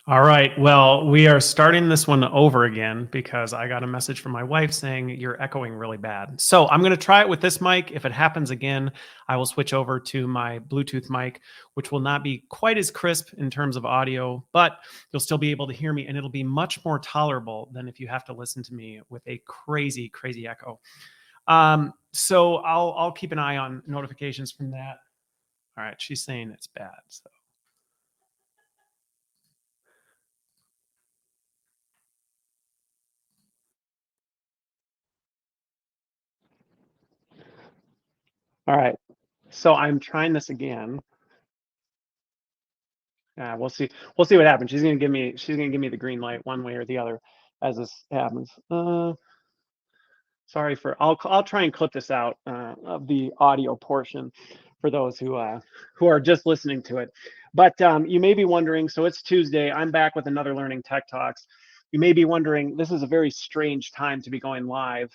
All right. Well, we are starting this one over again because I got a message from my wife saying you're echoing really bad. So I'm going to try it with this mic. If it happens again, I will switch over to my Bluetooth mic, which will not be quite as crisp in terms of audio, but you'll still be able to hear me and it'll be much more tolerable than if you have to listen to me with a crazy, crazy echo. So I'll keep an eye on notifications from that. All right. She's saying it's bad. So. All right. So I'm trying this again. We'll see. We'll see what happens. She's gonna give me the green light one way or the other as this happens. Sorry for. I'll try and clip this out of the audio portion for those who are just listening to it. But you may be wondering. So it's Tuesday. I'm back with another Learning Tech Talks. You may be wondering. This is a very strange time to be going live.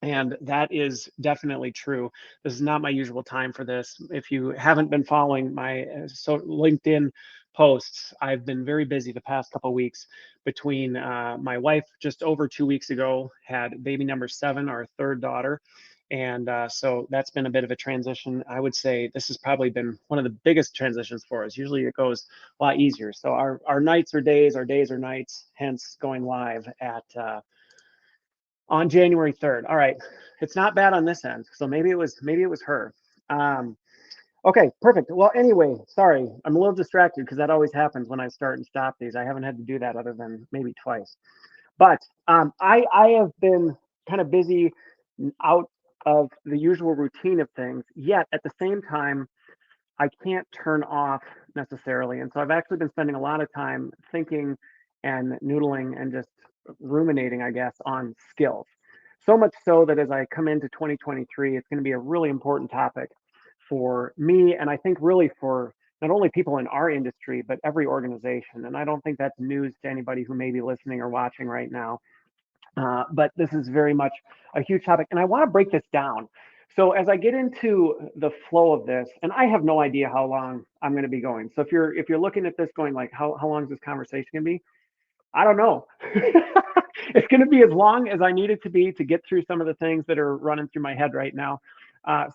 And that is definitely true. This is not my usual time for this. If you haven't been following my LinkedIn posts, I've been very busy the past couple of weeks between my wife just over 2 weeks ago had baby number 7, our third daughter. And so that's been a bit of a transition. I would say this has probably been one of the biggest transitions for us. Usually it goes a lot easier. So our nights are days, our days are nights, hence going live at on January 3rd. All right, it's not bad on this end, so maybe it was her. Okay, perfect. Well, anyway, sorry, I'm a little distracted because that always happens when I start and stop these. I haven't had to do that other than maybe twice. But I have been kind of busy out of the usual routine of things. Yet at the same time, I can't turn off necessarily, and so I've actually been spending a lot of time thinking and noodling and just ruminating, I guess, on skills. So much so that as I come into 2023, it's going to be a really important topic for me, and I think really for not only people in our industry, but every organization. And I don't think that's news to anybody who may be listening or watching right now. But this is very much a huge topic, and I want to break this down. So as I get into the flow of this, and I have no idea how long I'm going to be going. So if you're looking at this going like, how long is this conversation going to be? I don't know. It's going to be as long as I need it to be to get through some of the things that are running through my head right now.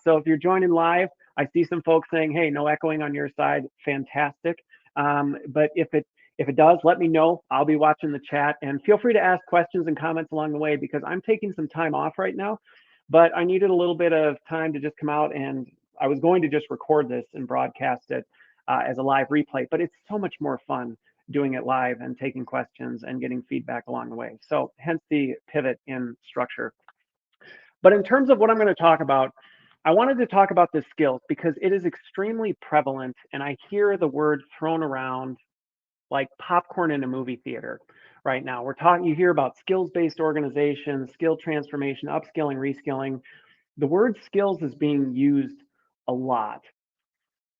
So if you're joining live, I see some folks saying, "Hey, no echoing on your side." Fantastic. But if it does, let me know. I'll be watching the chat, and feel free to ask questions and comments along the way because I'm taking some time off right now. But I needed a little bit of time to just come out, and I was going to just record this and broadcast it as a live replay. But it's so much more fun doing it live and taking questions and getting feedback along the way. So hence the pivot in structure. But in terms of what I'm going to talk about, I wanted to talk about the skills because it is extremely prevalent and I hear the word thrown around like popcorn in a movie theater right now. You hear about skills-based organizations, skill transformation, upskilling, reskilling. The word skills is being used a lot.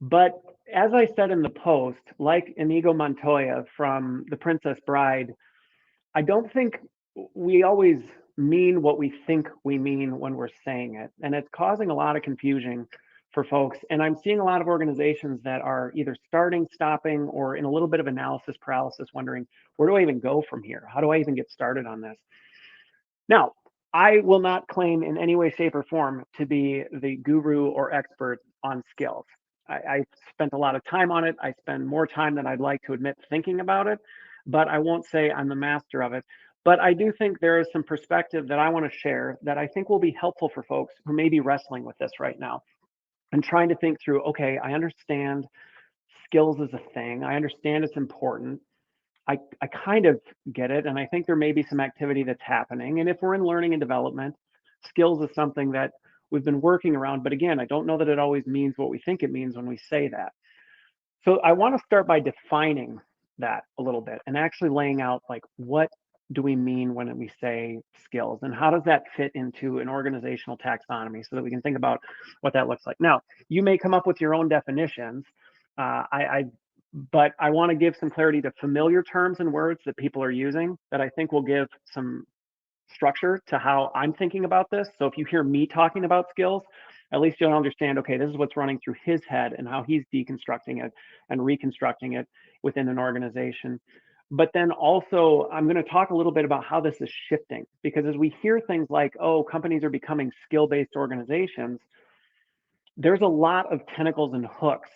But as I said in the post, like Inigo Montoya from The Princess Bride, I don't think we always mean what we think we mean when we're saying it. And it's causing a lot of confusion for folks. And I'm seeing a lot of organizations that are either starting, stopping, or in a little bit of analysis paralysis, wondering, where do I even go from here? How do I even get started on this? Now, I will not claim in any way, shape, or form to be the guru or expert on skills. I spent a lot of time on it. I spend more time than I'd like to admit thinking about it, but I won't say I'm the master of it. But I do think there is some perspective that I want to share that I think will be helpful for folks who may be wrestling with this right now and trying to think through, okay, I understand skills is a thing. I understand it's important. I kind of get it. And I think there may be some activity that's happening. And if we're in learning and development, skills is something that we've been working around. But again, I don't know that it always means what we think it means when we say that. So I want to start by defining that a little bit and actually laying out like what do we mean when we say skills and how does that fit into an organizational taxonomy so that we can think about what that looks like. Now, you may come up with your own definitions. But I want to give some clarity to familiar terms and words that people are using that I think will give some structure to how I'm thinking about this. So if you hear me talking about skills, at least you'll understand, okay, this is what's running through his head and how he's deconstructing it and reconstructing it within an organization. But then also, I'm going to talk a little bit about how this is shifting, because as we hear things like, oh, companies are becoming skill-based organizations, there's a lot of tentacles and hooks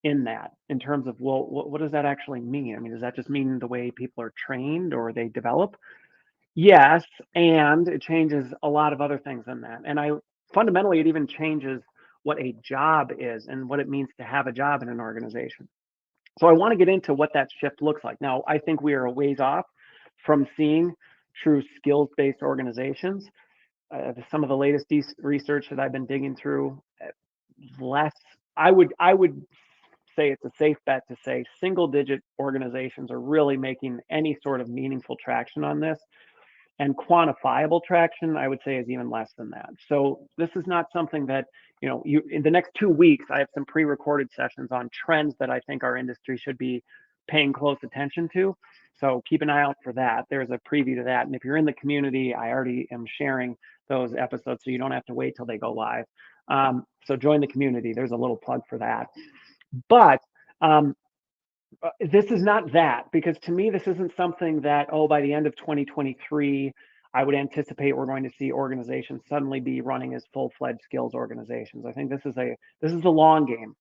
in that, in terms of, well, what does that actually mean? I mean, does that just mean the way people are trained or they develop? Yes, and it changes a lot of other things in that. And fundamentally, it even changes what a job is and what it means to have a job in an organization. So I want to get into what that shift looks like. Now, I think we are a ways off from seeing true skills-based organizations. Some of the latest research that I've been digging through, less. I would say it's a safe bet to say single-digit organizations are really making any sort of meaningful traction on this. And quantifiable traction, I would say, is even less than that. So this is not something that, you in the next 2 weeks, I have some pre-recorded sessions on trends that I think our industry should be paying close attention to. So keep an eye out for that. There's a preview to that. And if you're in the community, I already am sharing those episodes, so you don't have to wait till they go live. So join the community. There's a little plug for that. But this is not that, because to me, this isn't something that, oh, by the end of 2023, I would anticipate we're going to see organizations suddenly be running as full-fledged skills organizations. I think this is the long game,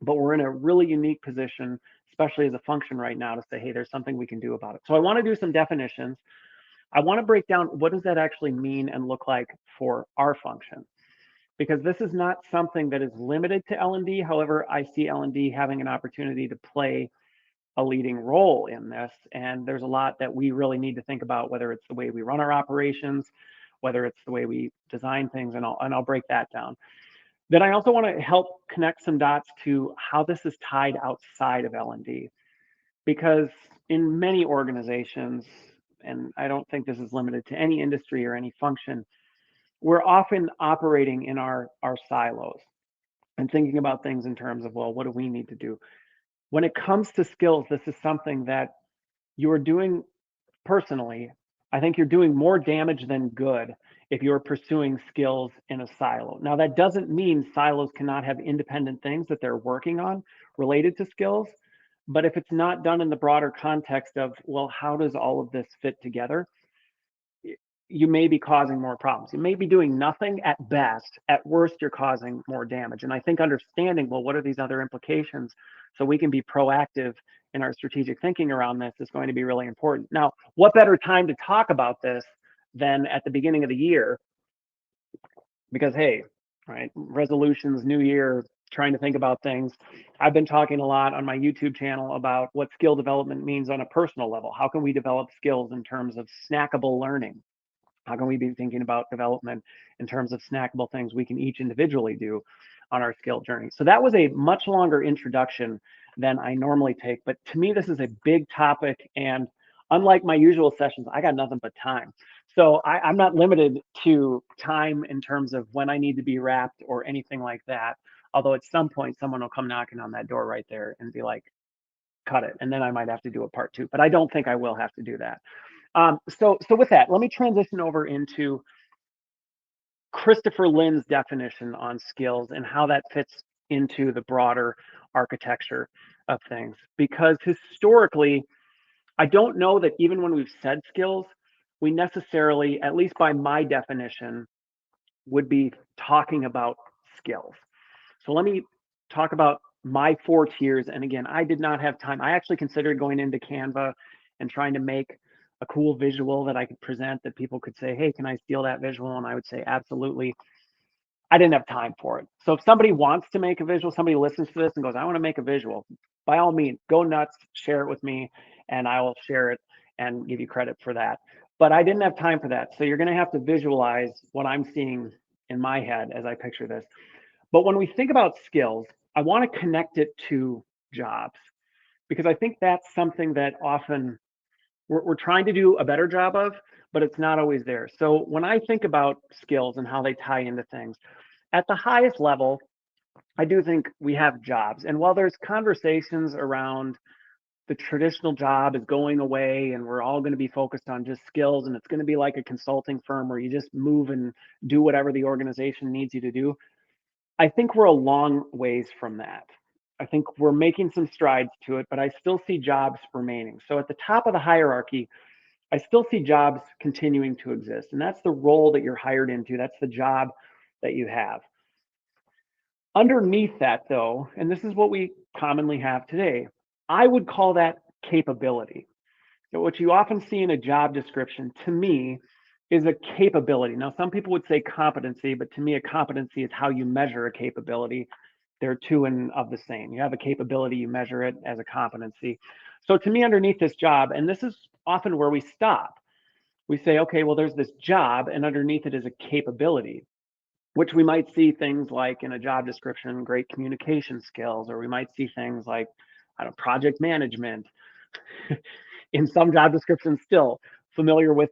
but we're in a really unique position, especially as a function right now, to say, hey, there's something we can do about it. So I want to do some definitions. I want to break down, what does that actually mean and look like for our function? Because this is not something that is limited to L&D. However, I see L&D having an opportunity to play a leading role in this. And there's a lot that we really need to think about, whether it's the way we run our operations, whether it's the way we design things, and I'll break that down. Then I also want to help connect some dots to how this is tied outside of L&D, because in many organizations, and I don't think this is limited to any industry or any function, we're often operating in our silos and thinking about things in terms of, well, what do we need to do? When it comes to skills, this is something that you're doing personally. I think you're doing more damage than good if you're pursuing skills in a silo. Now, that doesn't mean silos cannot have independent things that they're working on related to skills. But if it's not done in the broader context of, well, how does all of this fit together? You may be causing more problems. You may be doing nothing at best. At worst, you're causing more damage. And I think understanding, well, what are these other implications, so we can be proactive in our strategic thinking around this, is going to be really important. Now, what better time to talk about this than at the beginning of the year? Because, hey, right, resolutions, new year, trying to think about things. I've been talking a lot on my YouTube channel about what skill development means on a personal level. How can we develop skills in terms of snackable learning? How can we be thinking about development in terms of snackable things we can each individually do on our skill journey? So that was a much longer introduction than I normally take. But to me, this is a big topic. And unlike my usual sessions, I got nothing but time. So I'm not limited to time in terms of when I need to be wrapped or anything like that. Although at some point, someone will come knocking on that door right there and be like, cut it. And then I might have to do a part 2. But I don't think I will have to do that. So with that, let me transition over into Christopher Lynn's definition on skills and how that fits into the broader architecture of things. Because historically, I don't know that even when we've said skills, we necessarily, at least by my definition, would be talking about skills. So let me talk about my 4 tiers. And again, I did not have time. I actually considered going into Canva and trying to make a cool visual that I could present, that people could say, hey, can I steal that visual? And I would say, absolutely. I didn't have time for it. So if somebody wants to make a visual, somebody listens to this and goes, I want to make a visual, by all means, go nuts, share it with me, and I will share it and give you credit for that. But I didn't have time for that. So you're going to have to visualize what I'm seeing in my head as I picture this. But when we think about skills, I want to connect it to jobs, because I think that's something that often we're trying to do a better job of, but it's not always there. So when I think about skills and how they tie into things, at the highest level, I do think we have jobs. And while there's conversations around the traditional job is going away and we're all going to be focused on just skills, and it's going to be like a consulting firm where you just move and do whatever the organization needs you to do, I think we're a long ways from that. I think we're making some strides to it, but I still see jobs remaining. So at the top of the hierarchy, I still see jobs continuing to exist. And that's the role that you're hired into. That's the job that you have. Underneath that, though, and this is what we commonly have today, I would call that capability. So what you often see in a job description, to me, is a capability. Now, some people would say competency, but to me, a competency is how you measure a capability. They're two and of the same. You have a capability, you measure it as a competency. So to me, underneath this job, and this is often where we stop, we say, okay, well, there's this job, and underneath it is a capability, which we might see things like in a job description, great communication skills, or we might see things like, I don't know, project management. In some job descriptions, still familiar with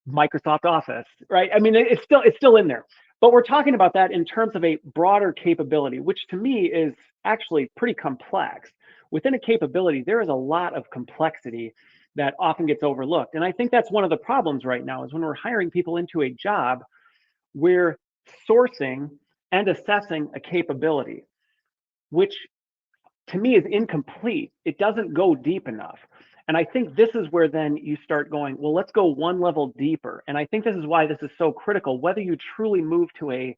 Microsoft Office, right? I mean, it's still in there, but we're talking about that in terms of a broader capability, which to me is actually pretty complex. Within a capability, there is a lot of complexity that often gets overlooked. And I think that's one of the problems right now is when we're hiring people into a job, we're sourcing and assessing a capability, which to me is incomplete. It doesn't go deep enough. And I think this is where then you start going, well, let's go one level deeper. And I think this is why this is so critical, whether you truly move to a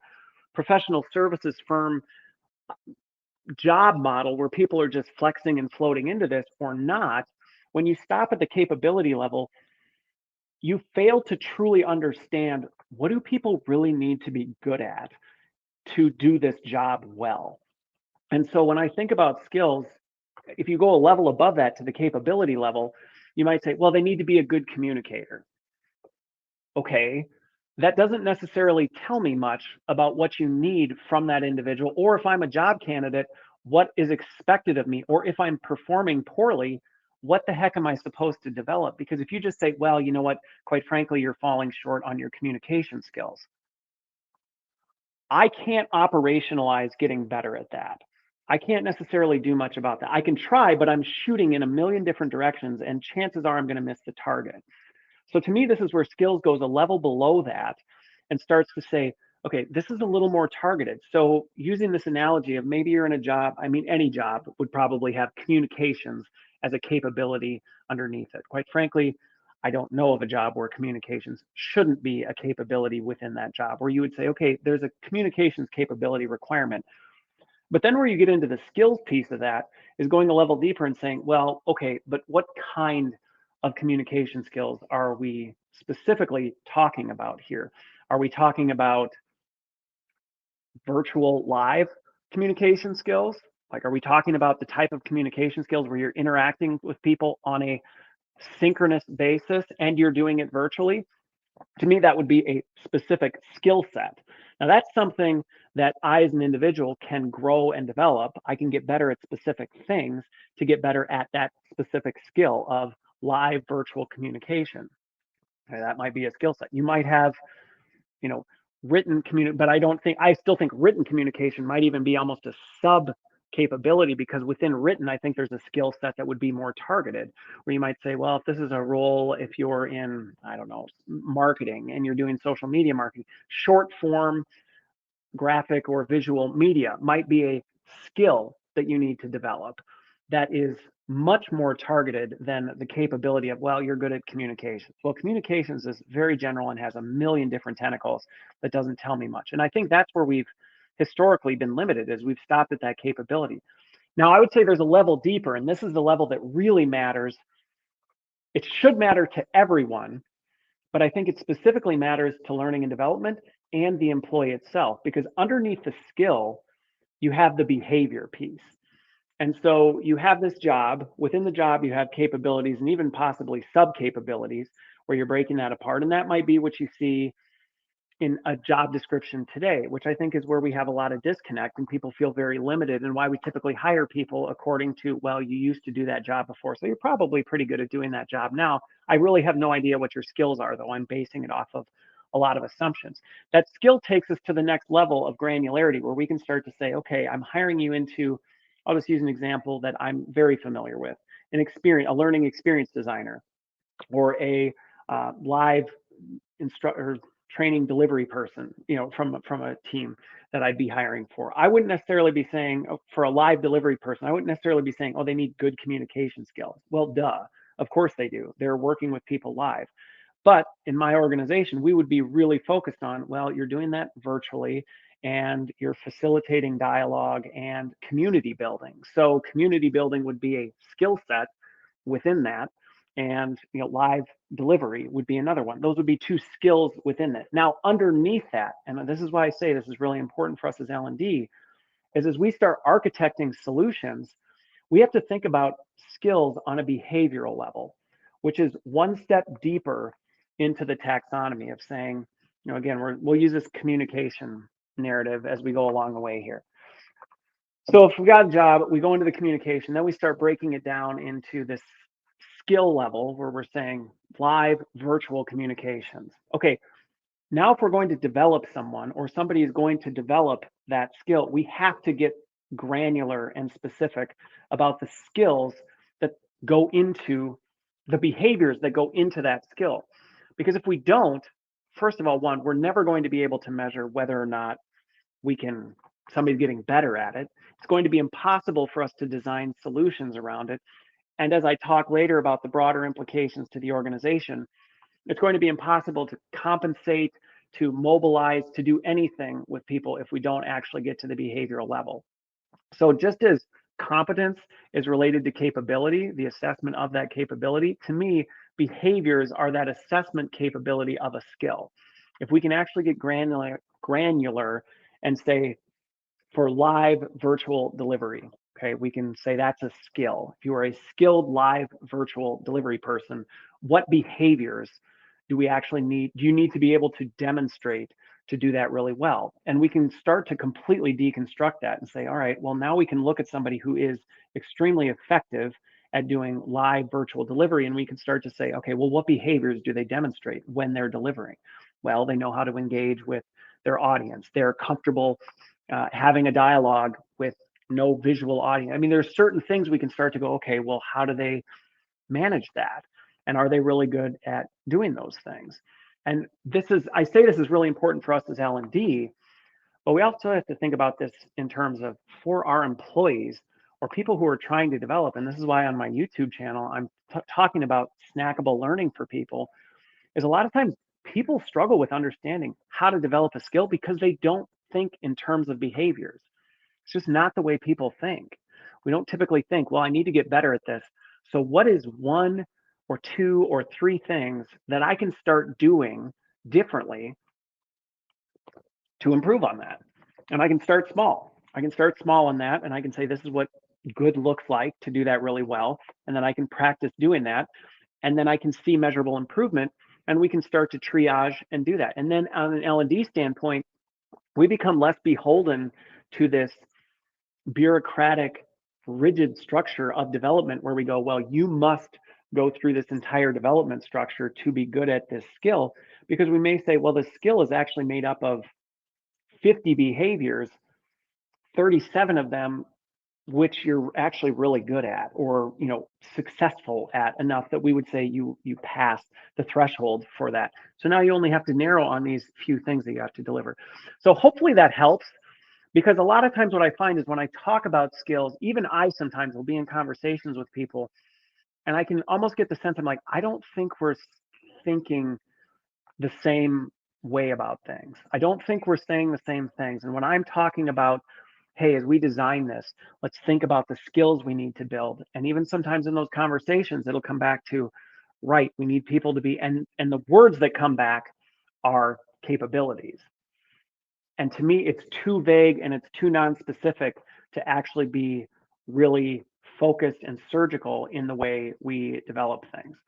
professional services firm job model where people are just flexing and floating into this or not, when you stop at the capability level, you fail to truly understand what do people really need to be good at to do this job well. And so when I think about skills, if you go a level above that to the capability level, you might say, well, they need to be a good communicator. Okay, that doesn't necessarily tell me much about what you need from that individual, or if I'm a job candidate, what is expected of me, or if I'm performing poorly, what the heck am I supposed to develop? Because if you just say, well, you know what, quite frankly, you're falling short on your communication skills, I can't operationalize getting better at that. I can't necessarily do much about that. I can try, but I'm shooting in a million different directions, and chances are I'm going to miss the target. So to me, this is where skills goes a level below that and starts to say, okay, this is a little more targeted. So using this analogy of maybe you're in a job, I mean, any job would probably have communications as a capability underneath it. Quite frankly, I don't know of a job where communications shouldn't be a capability within that job, where you would say, okay, there's a communications capability requirement. But then where you get into the skills piece of that is going a level deeper and saying, well, okay, but what kind of communication skills are we specifically talking about here? Are we talking about virtual live communication skills? Like, are we talking about the type of communication skills where you're interacting with people on a synchronous basis and you're doing it virtually? To me, that would be a specific skill set. Now, that's something that I, as an individual, can grow and develop. I can get better at specific things to get better at that specific skill of live virtual communication. Okay, that might be a skill set. You might have, you know, written community, but I still think written communication might even be almost a sub capability, because within written, I think there's a skill set that would be more targeted, where you might say, well, if this is a role, if you're in, I don't know, marketing and you're doing social media marketing, short form graphic or visual media might be a skill that you need to develop that is much more targeted than the capability of, well, you're good at communications. Well, communications is very general and has a million different tentacles that doesn't tell me much. And I think that's where we've historically been limited, is we've stopped at that capability. Now, I would say there's a level deeper, and this is the level that really matters. It should matter to everyone, but I think it specifically matters to learning and development and the employee itself, because underneath the skill, you have the behavior piece. And so you have this job. Within the job, you have capabilities and even possibly sub capabilities where you're breaking that apart. And that might be what you see in a job description today, which I think is where we have a lot of disconnect and people feel very limited, and why we typically hire people according to, well, you used to do that job before, so you're probably pretty good at doing that job now. I really have no idea what your skills are, though. I'm basing it off of a lot of assumptions. That skill takes us to the next level of granularity, where we can start to say, okay, I'm hiring you into, I'll just use an example that I'm very familiar with, a learning experience designer, or a live instructor, training delivery person, from a team that I'd be hiring for. I wouldn't necessarily be saying for a live delivery person, I wouldn't necessarily be saying, oh, they need good communication skills. Well, duh, of course they do. They're working with people live. But in my organization, we would be really focused on, well, you're doing that virtually and you're facilitating dialogue and community building. So community building would be a skill set within that. And live delivery would be another one. Those would be two skills within it. Now, underneath that, and this is why I say this is really important for us as L&D, is as we start architecting solutions, we have to think about skills on a behavioral level, which is one step deeper into the taxonomy of saying, again, we'll use this communication narrative as we go along the way here. So if we got a job, we go into the communication, then we start breaking it down into this skill level where we're saying live virtual communications. Okay, now if we're going to develop someone or somebody is going to develop that skill, we have to get granular and specific about the skills that go into the behaviors that go into that skill. Because if we don't, first of all, we're never going to be able to measure whether or not somebody's getting better at it. It's going to be impossible for us to design solutions around it. And as I talk later about the broader implications to the organization, it's going to be impossible to compensate, to mobilize, to do anything with people if we don't actually get to the behavioral level. So just as competence is related to capability, the assessment of that capability, to me, behaviors are that assessment capability of a skill. If we can actually get granular and say, for live virtual delivery, okay, we can say that's a skill. If you are a skilled live virtual delivery person, what behaviors do you need to be able to demonstrate to do that really well? And we can start to completely deconstruct that and say, all right, well, now we can look at somebody who is extremely effective at doing live virtual delivery, and we can start to say, okay, well, what behaviors do they demonstrate when they're delivering? Well, they know how to engage with their audience. They're comfortable having a dialogue with no visual audience. I mean, there's certain things we can start to go, okay, well, how do they manage that? And are they really good at doing those things? And I say this is really important for us as L&D, but we also have to think about this in terms of for our employees or people who are trying to develop. And this is why on my YouTube channel, I'm talking about snackable learning for people, is a lot of times people struggle with understanding how to develop a skill because they don't think in terms of behaviors. It's just not the way people think. We don't typically think, well, I need to get better at this. So what is one or two or three things that I can start doing differently to improve on that? And I can start small. I can start small on that, and I can say, this is what good looks like to do that really well. And then I can practice doing that. And then I can see measurable improvement, and we can start to triage and do that. And then on an L&D standpoint, we become less beholden to this bureaucratic, rigid structure of development where we go, well, you must go through this entire development structure to be good at this skill, because we may say, well, the skill is actually made up of 50 behaviors, 37 of them which you're actually really good at or successful at enough that we would say you passed the threshold for that. So now you only have to narrow on these few things that you have to deliver. So hopefully that helps, because a lot of times what I find is when I talk about skills, even I sometimes will be in conversations with people and I can almost get the sense I'm like, I don't think we're thinking the same way about things. I don't think we're saying the same things. And when I'm talking about, hey, as we design this, let's think about the skills we need to build. And even sometimes in those conversations, it'll come back to, right, we need people to be, and the words that come back are capabilities. And to me, it's too vague and it's too non-specific to actually be really focused and surgical in the way we develop things.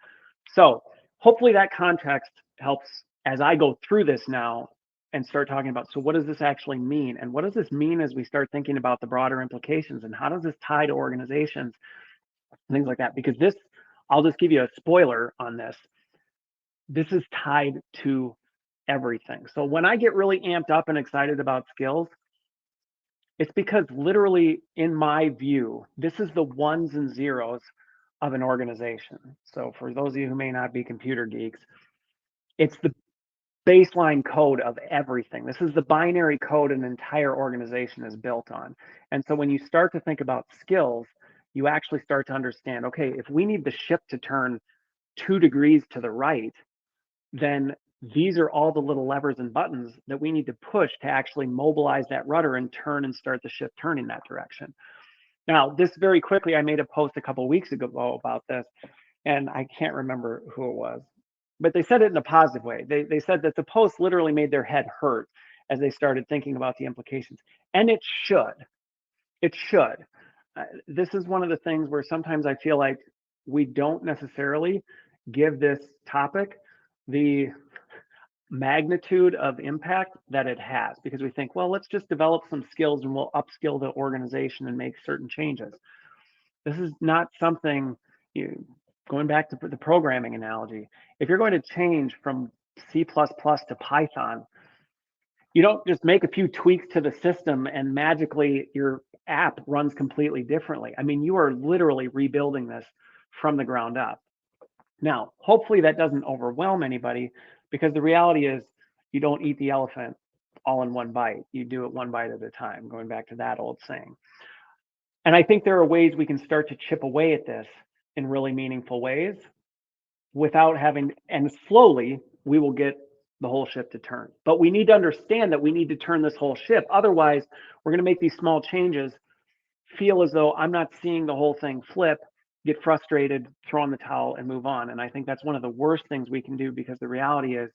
So hopefully that context helps as I go through this now and start talking about, so what does this actually mean? And what does this mean as we start thinking about the broader implications? And how does this tie to organizations, things like that? Because this, I'll just give you a spoiler on this. This is tied to everything. So when I get really amped up and excited about skills, it's because literally, in my view, this is the ones and zeros of an organization. So for those of you who may not be computer geeks, it's the baseline code of everything. This is the binary code an entire organization is built on. And so when you start to think about skills, you actually start to understand, okay, if we need the ship to turn 2 degrees to the right, then these are all the little levers and buttons that we need to push to actually mobilize that rudder and turn and start the ship turning that direction. Now, this very quickly, I made a post a couple of weeks ago about this, and I can't remember who it was, but they said it in a positive way. They said that the post literally made their head hurt as they started thinking about the implications, and it should. It should. This is one of the things where sometimes I feel like we don't necessarily give this topic the magnitude of impact that it has, because we think, well, let's just develop some skills and we'll upskill the organization and make certain changes. This is not something, going back to the programming analogy, if you're going to change from C++ to Python, you don't just make a few tweaks to the system and magically your app runs completely differently. I mean, you are literally rebuilding this from the ground up. Now, hopefully that doesn't overwhelm anybody, because the reality is you don't eat the elephant all in one bite. You do it one bite at a time, going back to that old saying. And I think there are ways we can start to chip away at this in really meaningful ways without having, and slowly we will get the whole ship to turn. But we need to understand that we need to turn this whole ship. Otherwise, we're going to make these small changes, feel as though I'm not seeing the whole thing flip, get frustrated, throw in the towel, and move on. And I think that's one of the worst things we can do, because the reality is,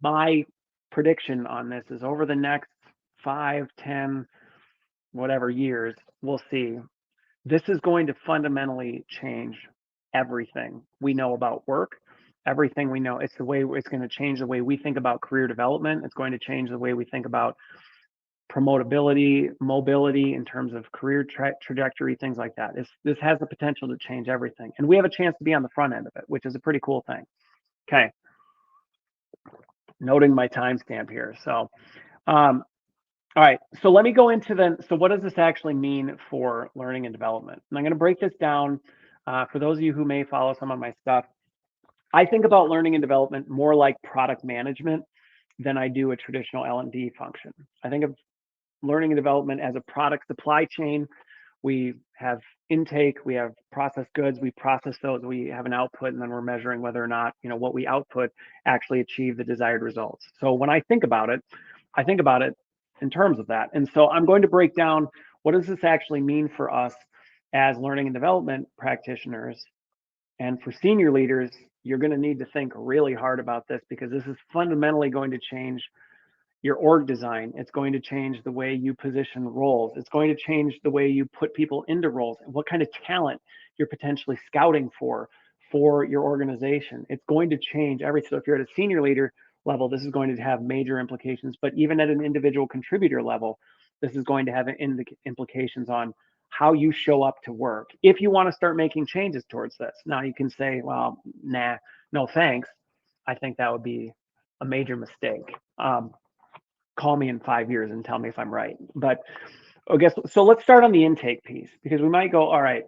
my prediction on this is over the next 5, 10, whatever years, we'll see, this is going to fundamentally change everything we know about work, everything we know. It's going to change the way we think about career development. It's going to change the way we think about promotability, mobility in terms of career trajectory, things like that. This has the potential to change everything. And we have a chance to be on the front end of it, which is a pretty cool thing. Okay. Noting my timestamp here. So, all right, so let me go into so what does this actually mean for learning and development? And I'm going to break this down for those of you who may follow some of my stuff. I think about learning and development more like product management than I do a traditional L&D function. I think of learning and development as a product supply chain. We have intake, we have processed goods, we process those, we have an output, and then we're measuring whether or not, what we output actually achieve the desired results. So when I think about it in terms of that. And so I'm going to break down, what does this actually mean for us as learning and development practitioners? And for senior leaders, you're going to need to think really hard about this, because this is fundamentally going to change your org design. It's going to change the way you position roles. It's going to change the way you put people into roles and what kind of talent you're potentially scouting for your organization. It's going to change everything. So if you're at a senior leader level, this is going to have major implications, but even at an individual contributor level, this is going to have implications on how you show up to work. If you want to start making changes towards this, now you can say, well, nah, no thanks. I think that would be a major mistake. Call me in 5 years and tell me if I'm right. But I guess, so let's start on the intake piece, because we might go, all right,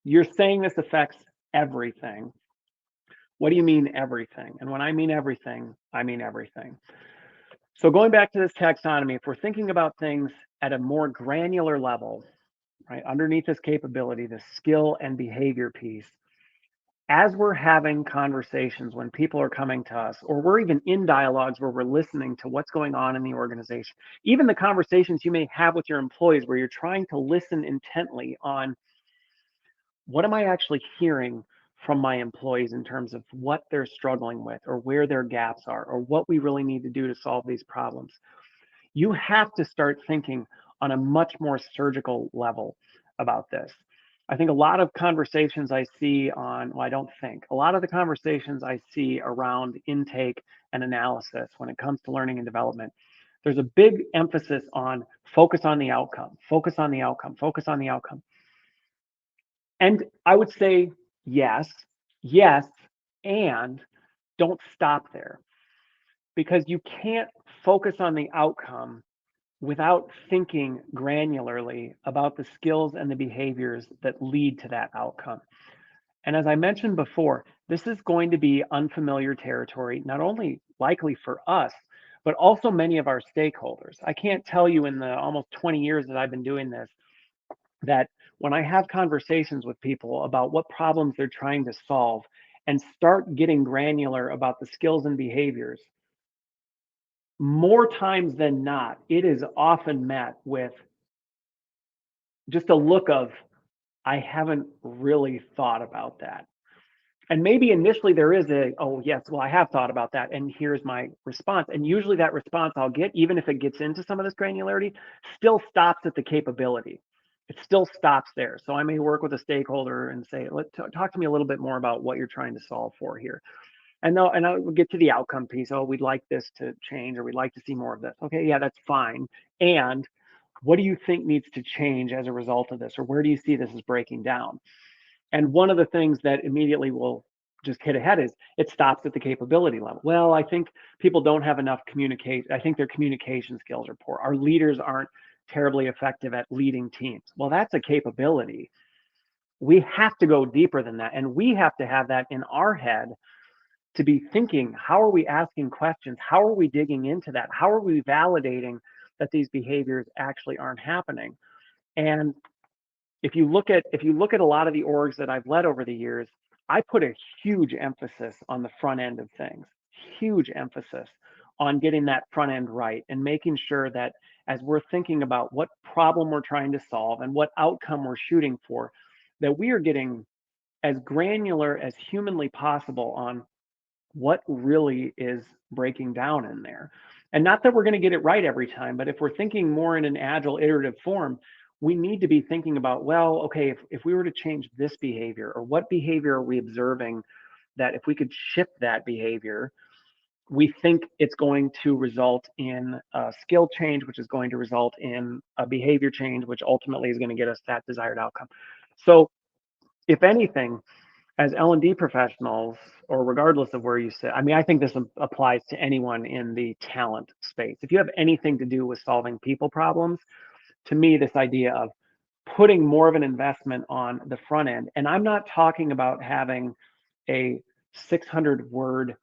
you're saying this affects everything. What do you mean everything? And when I mean everything, I mean everything. So going back to this taxonomy, if we're thinking about things at a more granular level, right, underneath this capability, the skill and behavior piece, as we're having conversations, when people are coming to us, or we're even in dialogues where we're listening to what's going on in the organization, even the conversations you may have with your employees where you're trying to listen intently on, what am I actually hearing from my employees in terms of what they're struggling with, or where their gaps are, or what we really need to do to solve these problems. You have to start thinking on a much more surgical level about this. I think a lot of conversations I see on, well, I don't think, a lot of the conversations I see around intake and analysis when it comes to learning and development, there's a big emphasis on focus on the outcome, focus on the outcome, focus on the outcome. And I would say yes, and don't stop there, because you can't focus on the outcome without thinking granularly about the skills and the behaviors that lead to that outcome. And as I mentioned before, This is going to be unfamiliar territory, not only likely for us, but also many of our stakeholders. I can't tell you in the almost 20 years that I've been doing this that when I have conversations with people about what problems they're trying to solve and start getting granular about the skills and behaviors, more times than not, it is often met with just a look of, I haven't really thought about that. And maybe initially there is a, oh, yes, well, I have thought about that. And here's my response. And usually that response I'll get, even if it gets into some of this granularity, still stops at the capability. It still stops there. So I may work with a stakeholder and say, talk to me a little bit more about what you're trying to solve for here. And I'll get to the outcome piece. Oh, we'd like this to change, or we'd like to see more of this. Okay, yeah, that's fine. And what do you think needs to change as a result of this? Or where do you see this is breaking down? And one of the things that immediately will just hit ahead is it stops at the capability level. Well, I think people don't have enough communicate. I think their communication skills are poor. Our leaders aren't terribly effective at leading teams. Well, that's a capability. We have to go deeper than that. And we have to have that in our head to be thinking, how are we asking questions? How are we digging into that? How are we validating that these behaviors actually aren't happening? And if you look at a lot of the orgs that I've led over the years, I put a huge emphasis on the front end of things, huge emphasis on getting that front end right and making sure that as we're thinking about what problem we're trying to solve and what outcome we're shooting for, that we are getting as granular as humanly possible on what really is breaking down in there. And not that we're going to get it right every time, but if we're thinking more in an agile iterative form, we need to be thinking about, well, okay, if we were to change this behavior, or what behavior are we observing that if we could shift that behavior, we think it's going to result in a skill change, which is going to result in a behavior change, which ultimately is going to get us that desired outcome. So if anything, as L&D professionals, or regardless of where you sit, I mean, I think this applies to anyone in the talent space. If you have anything to do with solving people problems, to me, this idea of putting more of an investment on the front end, and I'm not talking about having a 600 word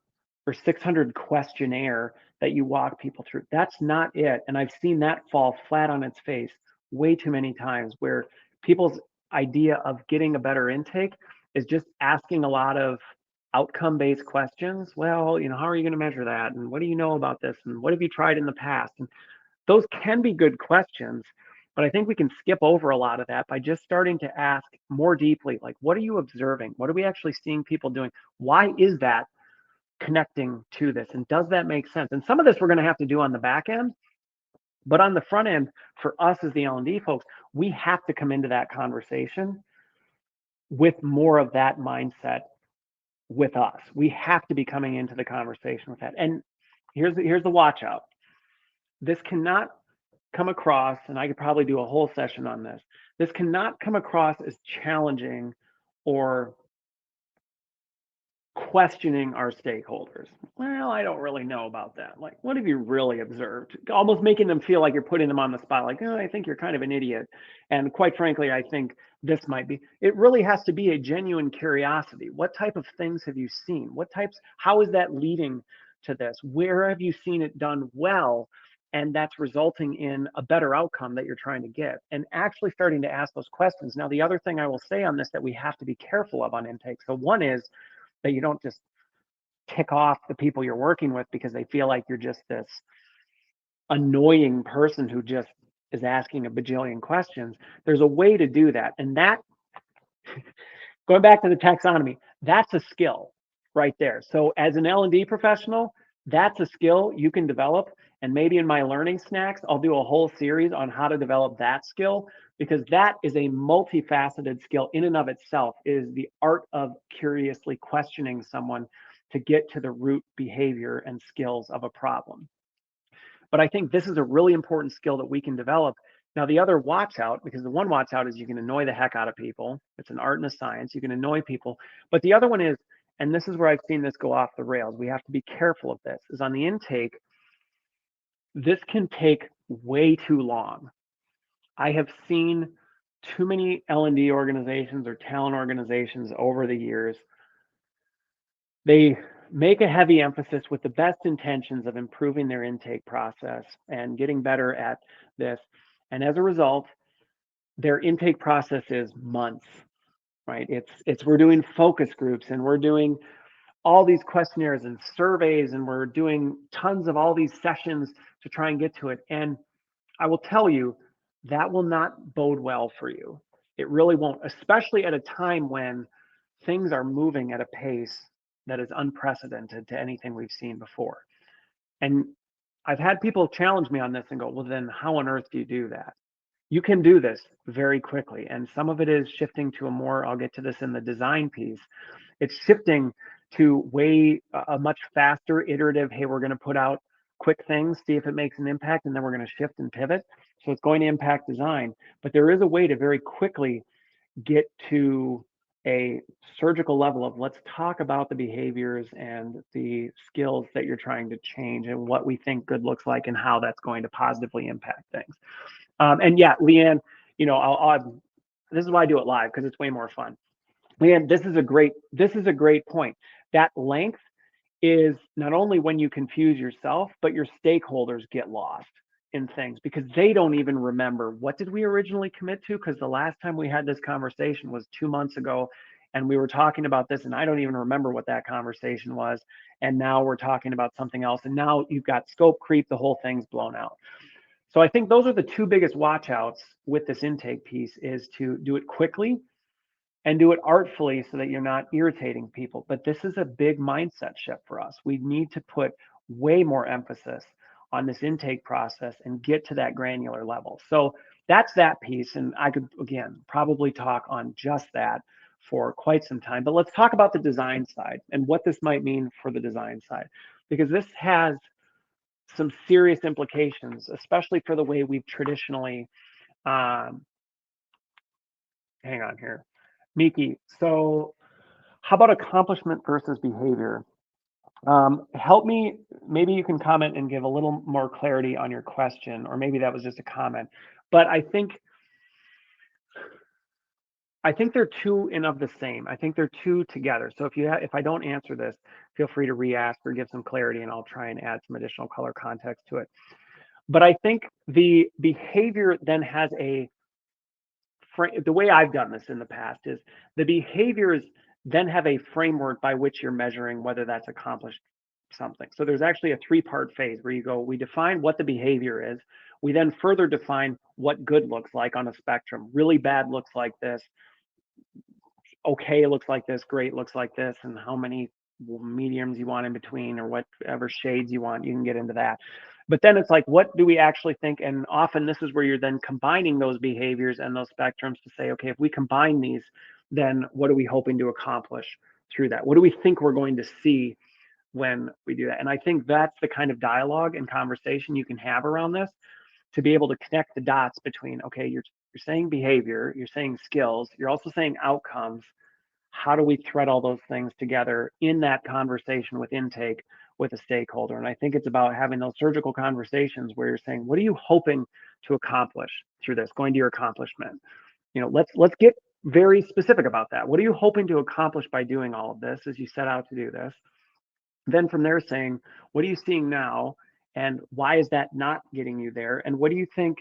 or 600 questionnaire that you walk people through. That's not it. And I've seen that fall flat on its face way too many times, where people's idea of getting a better intake is just asking a lot of outcome-based questions. Well, how are you going to measure that? And what do you know about this? And what have you tried in the past? And those can be good questions, but I think we can skip over a lot of that by just starting to ask more deeply, like, what are you observing? What are we actually seeing people doing? Why is that connecting to this? And does that make sense? And some of this we're going to have to do on the back end, but on the front end, for us as the L&D folks, we have to come into that conversation with more of that mindset with us. We have to be coming into the conversation with that. And here's the watch out. This cannot come across, and I could probably do a whole session on this. This cannot come across as challenging or questioning our stakeholders. Well, I don't really know about that. Like, what have you really observed? Almost making them feel like you're putting them on the spot, like, oh, I think you're kind of an idiot. And quite frankly, I think this might be. It really has to be a genuine curiosity. What type of things have you seen? How is that leading to this? Where have you seen it done well? And that's resulting in a better outcome that you're trying to get, and actually starting to ask those questions. Now, the other thing I will say on this that we have to be careful of on intake. So one is that you don't just tick off the people you're working with because they feel like you're just this annoying person who just is asking a bajillion questions. There's a way to do that. And that, going back to the taxonomy, that's a skill right there. So as an L&D professional, that's a skill you can develop. And maybe in my learning snacks, I'll do a whole series on how to develop that skill, because that is a multifaceted skill in and of itself. It is the art of curiously questioning someone to get to the root behavior and skills of a problem. But I think this is a really important skill that we can develop. Now, the other watch out, because the one watch out is you can annoy the heck out of people. It's an art and a science. You can annoy people. But the other one is, and this is where I've seen this go off the rails, we have to be careful of this, is on the intake, this can take way too long. I have seen too many L&D organizations or talent organizations over the years They make a heavy emphasis with the best intentions of improving their intake process and getting better at this. And as a result, their intake process is months, right? It's we're doing focus groups and we're doing all these questionnaires and surveys and we're doing tons of all these sessions to try and get to it. And I will tell you that will not bode well for you. It really won't, especially at a time when things are moving at a pace that is unprecedented to anything we've seen before. And I've had people challenge me on this and go, well, then how on earth do you do that? You can do this very quickly. And some of it is shifting to a more, I'll get to this in the design piece. It's shifting to a much faster iterative, hey, we're going to put out quick things, see if it makes an impact, and then we're going to shift and pivot. So it's going to impact design. But there is a way to very quickly get to a surgical level of let's talk about the behaviors and the skills that you're trying to change and what we think good looks like and how that's going to positively impact things. And yeah, Leanne, this is why I do it live because it's way more fun. Leanne, this is a great point. That length is not only when you confuse yourself, but your stakeholders get lost in things because they don't even remember what did we originally commit to, because the last time we had this conversation was 2 months ago and we were talking about this and I don't even remember what that conversation was, and now we're talking about something else and now you've got scope creep, the whole thing's blown out. So I think those are the two biggest watch outs with this intake piece, is to do it quickly and do it artfully so that you're not irritating people. But this is a big mindset shift for us. We need to put way more emphasis on this intake process and get to that granular level. So that's that piece. And I could, again, probably talk on just that for quite some time. But let's talk about the design side and what this might mean for the design side, because this has some serious implications, especially for the way we've traditionally, hang on here, Miki. So how about accomplishment versus behavior? Help me, maybe you can comment and give a little more clarity on your question, or maybe that was just a comment. But I think they're two in of the same. I think they're two together. So if I don't answer this, feel free to re-ask or give some clarity and I'll try and add some additional color context to it. But I think the behavior then has the way I've done this in the past is the behaviors then have a framework by which you're measuring whether that's accomplished something. So there's actually a 3-part phase where you go, we define what the behavior is. We then further define what good looks like on a spectrum. Really bad looks like this. Okay looks like this. Great looks like this. And how many mediums you want in between, or whatever shades you want, you can get into that. But then it's like, what do we actually think? And often this is where you're then combining those behaviors and those spectrums to say, okay, if we combine these, then what are we hoping to accomplish through that? What do we think we're going to see when we do that? And I think that's the kind of dialogue and conversation you can have around this, to be able to connect the dots between, okay, you're saying behavior, you're saying skills, you're also saying outcomes. How do we thread all those things together in that conversation with intake with a stakeholder? And I think it's about having those surgical conversations where you're saying, what are you hoping to accomplish through this, going to your accomplishment? Let's get very specific about that. What are you hoping to accomplish by doing all of this as you set out to do this? Then from there saying, what are you seeing now? And why is that not getting you there? And what do you think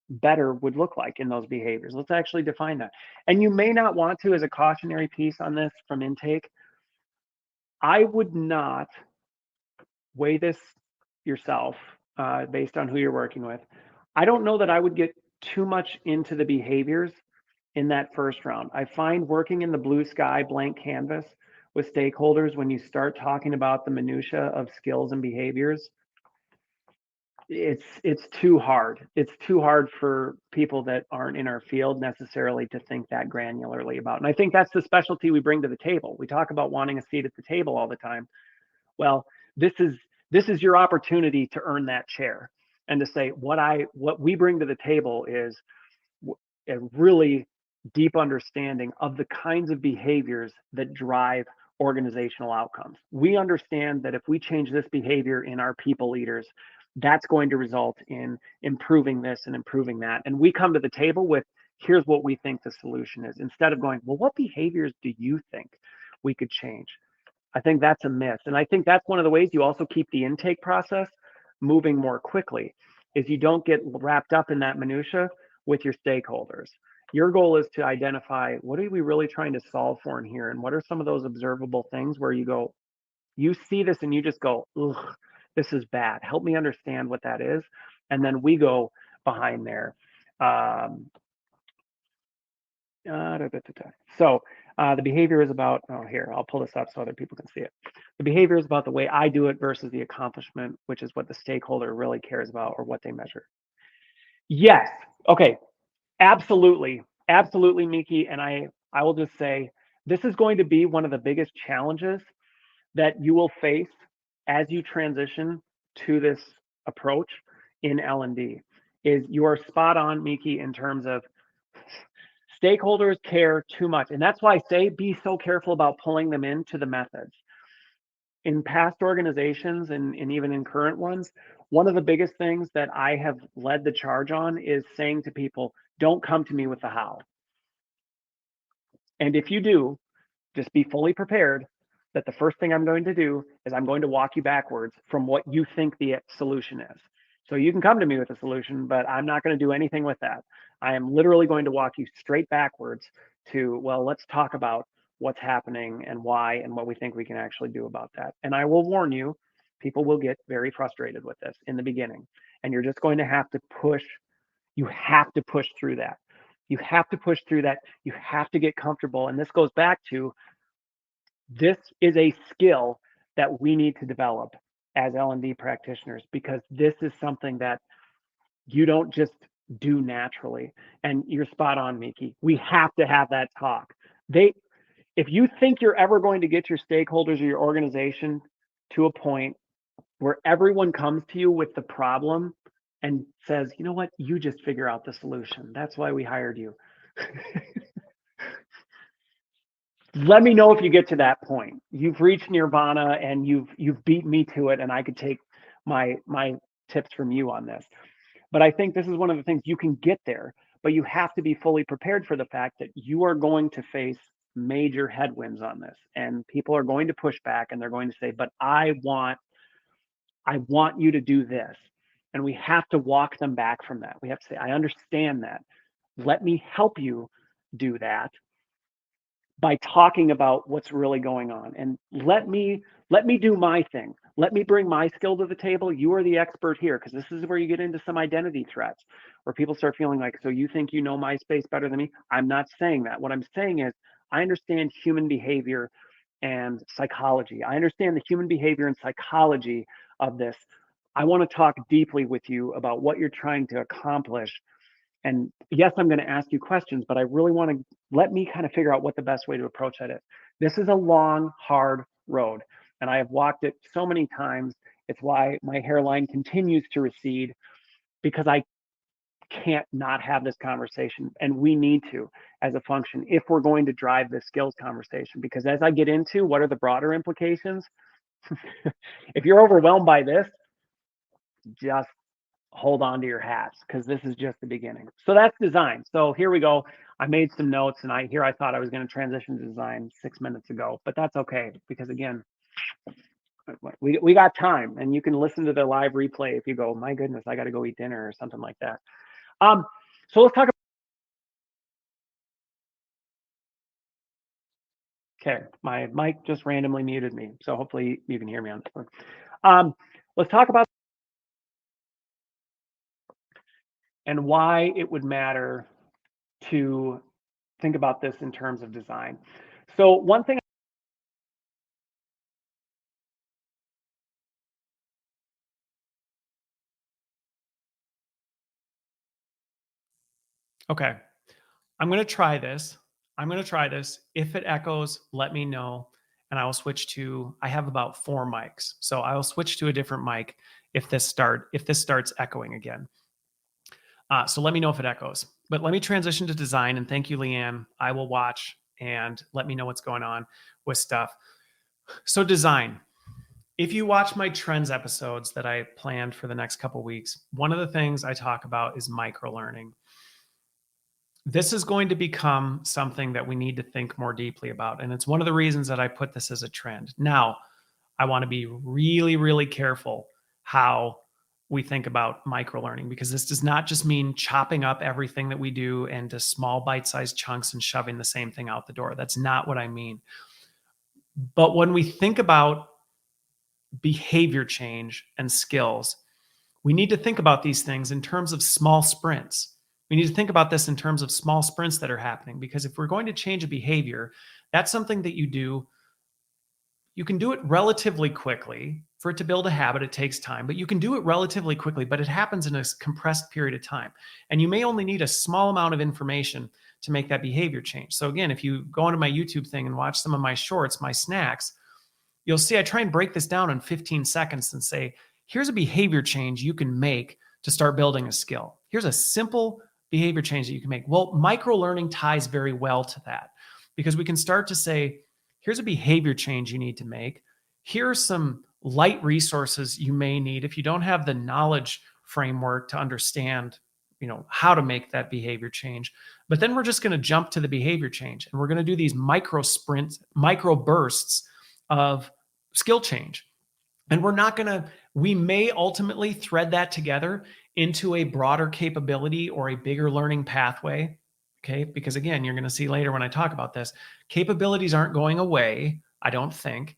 better would look like in those behaviors? Let's actually define that. And you may not want to, as a cautionary piece on this from intake, I would not weigh this yourself based on who you're working with. I don't know that I would get too much into the behaviors in that first round. I find working in the blue sky blank canvas with stakeholders, when you start talking about the minutia of skills and behaviors, it's too hard. It's too hard for people that aren't in our field necessarily to think that granularly about. And I think that's the specialty we bring to the table. We talk about wanting a seat at the table all the time. Well, this is your opportunity to earn that chair and to say what we bring to the table is a really deep understanding of the kinds of behaviors that drive organizational outcomes. We understand that if we change this behavior in our people leaders, that's going to result in improving this and improving that. And we come to the table with, here's what we think the solution is, instead of going, well, what behaviors do you think we could change? I think that's a myth. And I think that's one of the ways you also keep the intake process moving more quickly is you don't get wrapped up in that minutia with your stakeholders. Your goal is to identify what are we really trying to solve for in here and what are some of those observable things where you go, you see this and you just go, ugh, this is bad. Help me understand what that is. And then we go behind there. So the behavior is about, oh, here, I'll pull this up so other people can see it. The behavior is about the way I do it versus the accomplishment, which is what the stakeholder really cares about or what they measure. Yes. Okay. Absolutely. Absolutely, Miki. And I will just say, this is going to be one of the biggest challenges that you will face as you transition to this approach in L&D is you are spot on, Miki, in terms of stakeholders care too much. And that's why I say be so careful about pulling them into the methods. In past organizations and even in current ones, one of the biggest things that I have led the charge on is saying to people, don't come to me with the how. And if you do, just be fully prepared that the first thing I'm going to do is I'm going to walk you backwards from what you think the solution is. So you can come to me with a solution, but I'm not going to do anything with that. I am literally going to walk you straight backwards to, well, let's talk about what's happening and why and what we think we can actually do about that. And I will warn you, people will get very frustrated with this in the beginning. And you're just going to have to push, you have to push through that. You have to push through that. You have to get comfortable. And this goes back to, this is a skill that we need to develop as L&D practitioners, because this is something that you don't just do naturally. And you're spot on, Miki. We have to have that talk. If you think you're ever going to get your stakeholders or your organization to a point where everyone comes to you with the problem and says, you know what, you just figure out the solution. That's why we hired you. Let me know if you get to that point. You've reached nirvana and you've beat me to it, and I could take my tips from you on this. But I think this is one of the things, you can get there, but you have to be fully prepared for the fact that you are going to face major headwinds on this, and people are going to push back and they're going to say, but I want you to do this. And we have to walk them back from that. We have to say, I understand that. Let me help you do that by talking about what's really going on, and let me do my thing. Let me bring my skill to the table. You are the expert here, because this is where you get into some identity threats where people start feeling like, so you think you know my space better than me? I'm not saying that. What I'm saying is I understand human behavior and psychology. I understand the human behavior and psychology of this. I want to talk deeply with you about what you're trying to accomplish. And yes, I'm going to ask you questions, but I really want to let me kind of figure out what the best way to approach that is. This is a long, hard road, and I have walked it so many times. It's why my hairline continues to recede, because I can't not have this conversation, and we need to as a function if we're going to drive this skills conversation. Because as I get into what are the broader implications, if you're overwhelmed by this, just hold on to your hats, because this is just the beginning. So that's design. So here we go. I made some notes, and I thought I was going to transition to design 6 minutes ago, but that's okay, because again, we got time, and you can listen to the live replay if you go, my goodness, I got to go eat dinner or something like that. So let's talk about, okay, my mic just randomly muted me, so hopefully you can hear me on this one. Let's talk about and why it would matter to think about this in terms of design. So one thing. Okay, I'm going to try this. If it echoes, let me know, and I will switch to, I have about 4 mics. So I will switch to a different mic if this starts echoing again. So let me know if it echoes. But let me transition to design, and thank you, Leanne. I will watch and let me know what's going on with stuff. So design. If you watch my trends episodes that I planned for the next couple weeks, one of the things I talk about is micro learning. this is going to become something that we need to think more deeply about. And it's one of the reasons that I put this as a trend. Now, I want to be really, really careful how we think about micro learning, because this does not just mean chopping up everything that we do into small bite-sized chunks and shoving the same thing out the door. That's not what I mean. But when we think about behavior change and skills, we need to think about these things in terms of small sprints. We need to think about this in terms of small sprints that are happening, because if we're going to change a behavior, that's something that you can do it relatively quickly. For it to build a habit, it takes time, but you can do it relatively quickly, but it happens in a compressed period of time. And you may only need a small amount of information to make that behavior change. So again, if you go onto my YouTube thing and watch some of my shorts, my snacks, you'll see I try and break this down in 15 seconds and say, here's a behavior change you can make to start building a skill. Here's a simple behavior change that you can make. Well, micro learning ties very well to that, because we can start to say, here's a behavior change you need to make. Here are some light resources you may need if you don't have the knowledge framework to understand, how to make that behavior change. But then we're just going to jump to the behavior change, and we're going to do these micro sprints, micro bursts of skill change. And we may ultimately thread that together into a broader capability or a bigger learning pathway. Okay. Because again, you're going to see later when I talk about this, capabilities aren't going away, I don't think,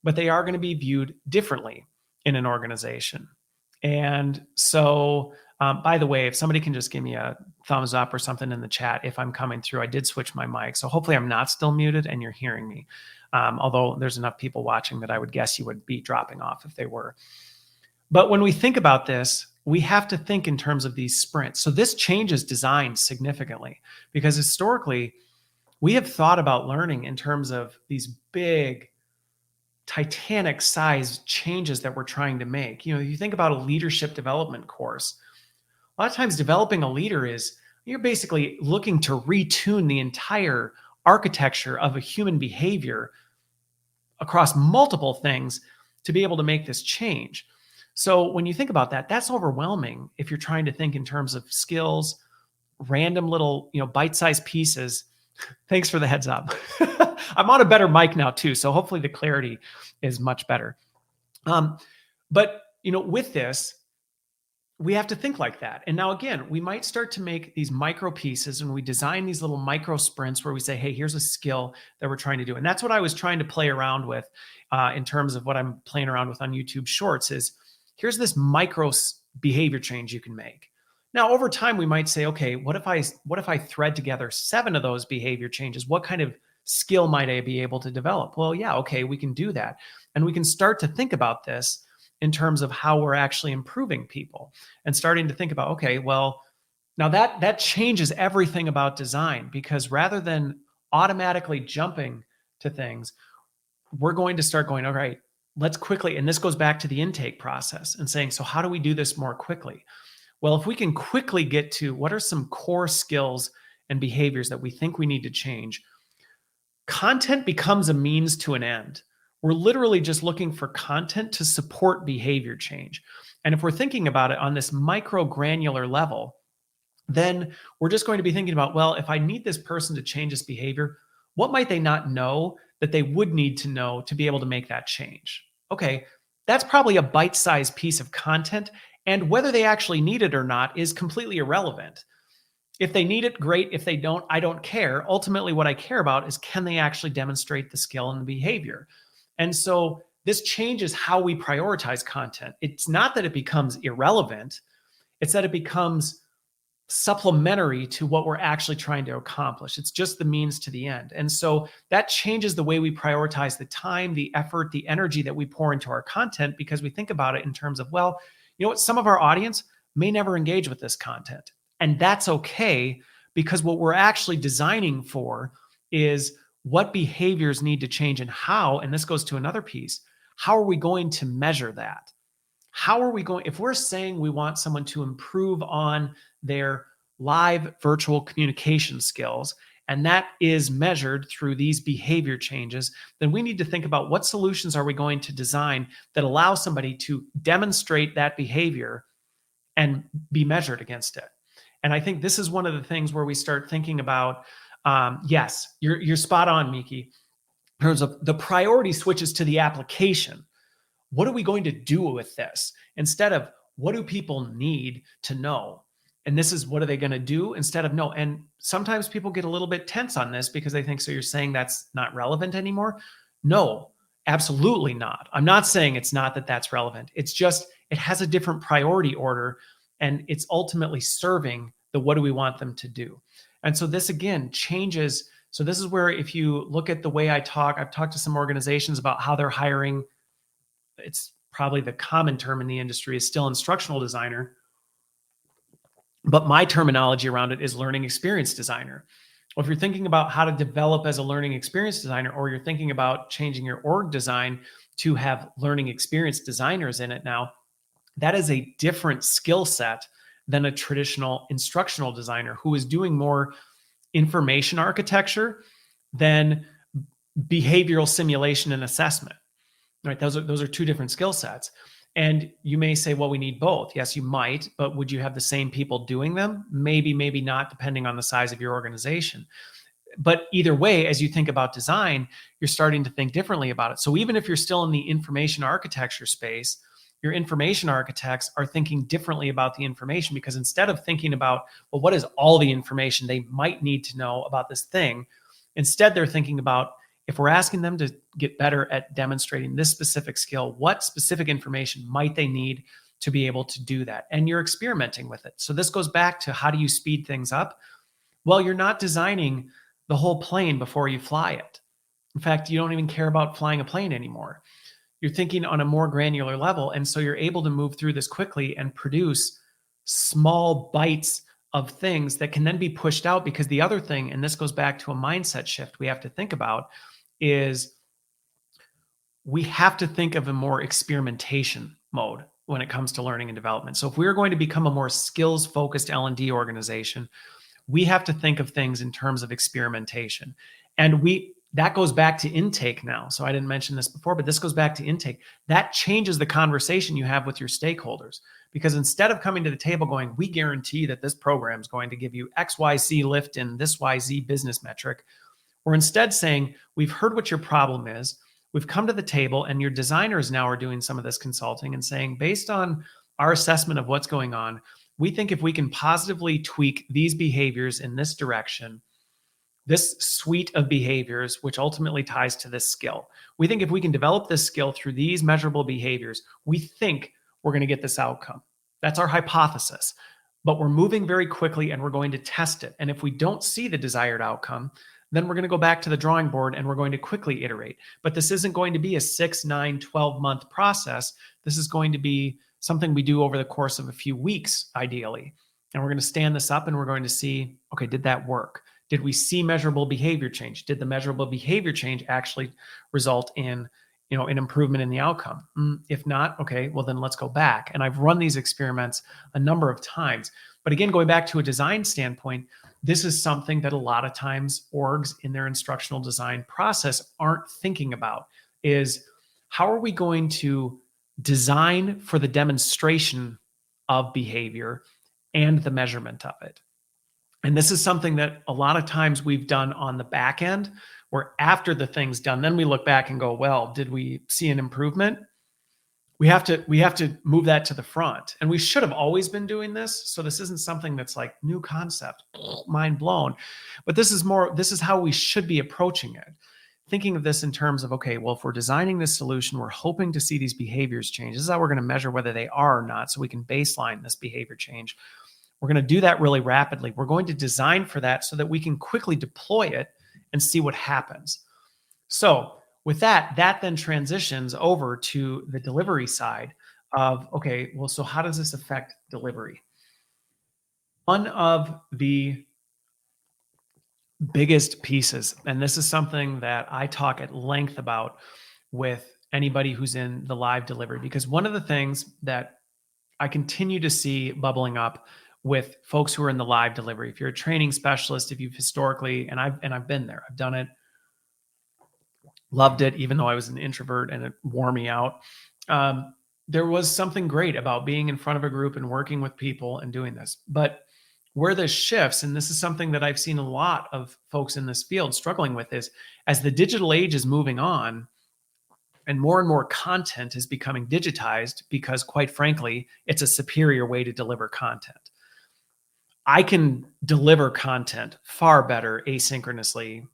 but they are going to be viewed differently in an organization. And so, by the way, if somebody can just give me a thumbs up or something in the chat if I'm coming through. I did switch my mic, so hopefully I'm not still muted and you're hearing me. Although there's enough people watching that I would guess you would be dropping off if they were. But when we think about this, we have to think in terms of these sprints. So this changes design significantly, because historically, we have thought about learning in terms of these big, titanic size changes that we're trying to make. You think about a leadership development course. A lot of times developing a leader is, you're basically looking to retune the entire architecture of a human behavior across multiple things to be able to make this change. So when you think about that, that's overwhelming if you're trying to think in terms of skills, random little, bite-sized pieces. Thanks for the heads up. I'm on a better mic now too, so hopefully the clarity is much better. But with this, we have to think like that. And now again, we might start to make these micro pieces, and we design these little micro sprints where we say, hey, here's a skill that we're trying to do. And that's what I was trying to play around with in terms of what I'm playing around with on YouTube Shorts is, here's this micro behavior change you can make. Now, over time, we might say, okay, what if I thread together 7 of those behavior changes? What kind of skill might I be able to develop? Well, yeah, okay, we can do that. And we can start to think about this in terms of how we're actually improving people, and starting to think about, okay, well, now that changes everything about design, because rather than automatically jumping to things, we're going to start going, all right, let's quickly, and this goes back to the intake process and saying, so how do we do this more quickly? Well, if we can quickly get to what are some core skills and behaviors that we think we need to change, content becomes a means to an end. We're literally just looking for content to support behavior change. And if we're thinking about it on this micro granular level, then we're just going to be thinking about, well, if I need this person to change this behavior, what might they not know that they would need to know to be able to make that change? Okay, that's probably a bite-sized piece of content, and whether they actually need it or not is completely irrelevant. If they need it, great. If they don't, I don't care. Ultimately, what I care about is, can they actually demonstrate the skill and the behavior? And so this changes how we prioritize content. It's not that it becomes irrelevant. It's that it becomes supplementary to what we're actually trying to accomplish. It's just the means to the end. And so that changes the way we prioritize the time, the effort, the energy that we pour into our content, because we think about it in terms of, well, you know what, some of our audience may never engage with this content. And that's okay, because what we're actually designing for is what behaviors need to change and how, and this goes to another piece, how are we going to measure that? How are we going, if we're saying we want someone to improve on their live virtual communication skills, and that is measured through these behavior changes, then we need to think about what solutions are we going to design that allow somebody to demonstrate that behavior and be measured against it. And I think this is one of the things where we start thinking about, yes, you're spot on, Miki. In terms of the priority switches to the application. What are we going to do with this? Instead of what do people need to know? And this is what are they going to do instead of no. And sometimes people get a little bit tense on this because they think, so you're saying that's not relevant anymore? No, absolutely not. I'm not saying it's not that that's relevant. It's just it has a different priority order and it's ultimately serving the what do we want them to do. And so this again changes. So this is where if you look at the way I've talked to some organizations about how they're hiring. It's probably the common term in the industry is still instructional designer, but my terminology around it is learning experience designer. Well, if you're thinking about how to develop as a learning experience designer, or you're thinking about changing your org design to have learning experience designers in it now, that is a different skill set than a traditional instructional designer who is doing more information architecture than behavioral simulation and assessment. Right? Those are two different skill sets. And you may say, well, we need both. Yes, you might, but would you have the same people doing them? Maybe, maybe not, depending on the size of your organization. But either way, as you think about design, you're starting to think differently about it. So even if you're still in the information architecture space, your information architects are thinking differently about the information because instead of thinking about, well, what is all the information they might need to know about this thing? Instead, they're thinking about, if we're asking them to get better at demonstrating this specific skill, what specific information might they need to be able to do that? And you're experimenting with it. So this goes back to how do you speed things up? Well, you're not designing the whole plane before you fly it. In fact, you don't even care about flying a plane anymore. You're thinking on a more granular level. And so you're able to move through this quickly and produce small bites of things that can then be pushed out. Because the other thing, and this goes back to a mindset shift we have to think about, is we have to think of a more experimentation mode when it comes to learning and development. So if we're going to become a more skills focused L&D organization, we have to think of things in terms of experimentation. And that goes back to intake now. So I didn't mention this before, but this goes back to intake. That changes the conversation you have with your stakeholders. Because instead of coming to the table going, we guarantee that this program is going to give you XYZ lift in this YZ business metric, we're instead saying, we've heard what your problem is. We've come to the table and your designers now are doing some of this consulting and saying, based on our assessment of what's going on, we think if we can positively tweak these behaviors in this direction, this suite of behaviors, which ultimately ties to this skill, we think if we can develop this skill through these measurable behaviors, we think we're going to get this outcome. That's our hypothesis. But we're moving very quickly and we're going to test it. And if we don't see the desired outcome, then we're going to go back to the drawing board and we're going to quickly iterate. But this isn't going to be a 6, 9, 12-month process. This is going to be something we do over the course of a few weeks, ideally. And we're going to stand this up and we're going to see, okay, did that work? Did we see measurable behavior change? Did the measurable behavior change actually result in, an improvement in the outcome? If not, okay, well then let's go back. And I've run these experiments a number of times. But again, going back to a design standpoint, this is something that a lot of times orgs in their instructional design process aren't thinking about, is how are we going to design for the demonstration of behavior and the measurement of it? And this is something that a lot of times we've done on the back end, where after the thing's done, then we look back and go, well, did we see an improvement? We have to move that to the front. And we should have always been doing this. So this isn't something that's like new concept, mind blown. But this is how we should be approaching it. Thinking of this in terms of, okay, well, if we're designing this solution, we're hoping to see these behaviors change. This is how we're going to measure whether they are or not, so we can baseline this behavior change. We're going to do that really rapidly. We're going to design for that so that we can quickly deploy it and see what happens. So with that then transitions over to the delivery side of, okay, well, so how does this affect delivery? One of the biggest pieces, and this is something that I talk at length about with anybody who's in the live delivery, because one of the things that I continue to see bubbling up with folks who are in the live delivery, if you're a training specialist, if you've historically, and I've been there, I've done it, loved it, even though I was an introvert and it wore me out. There was something great about being in front of a group and working with people and doing this. But where this shifts, and this is something that I've seen a lot of folks in this field struggling with, is as the digital age is moving on and more content is becoming digitized, because quite frankly, it's a superior way to deliver content. I can deliver content far better asynchronously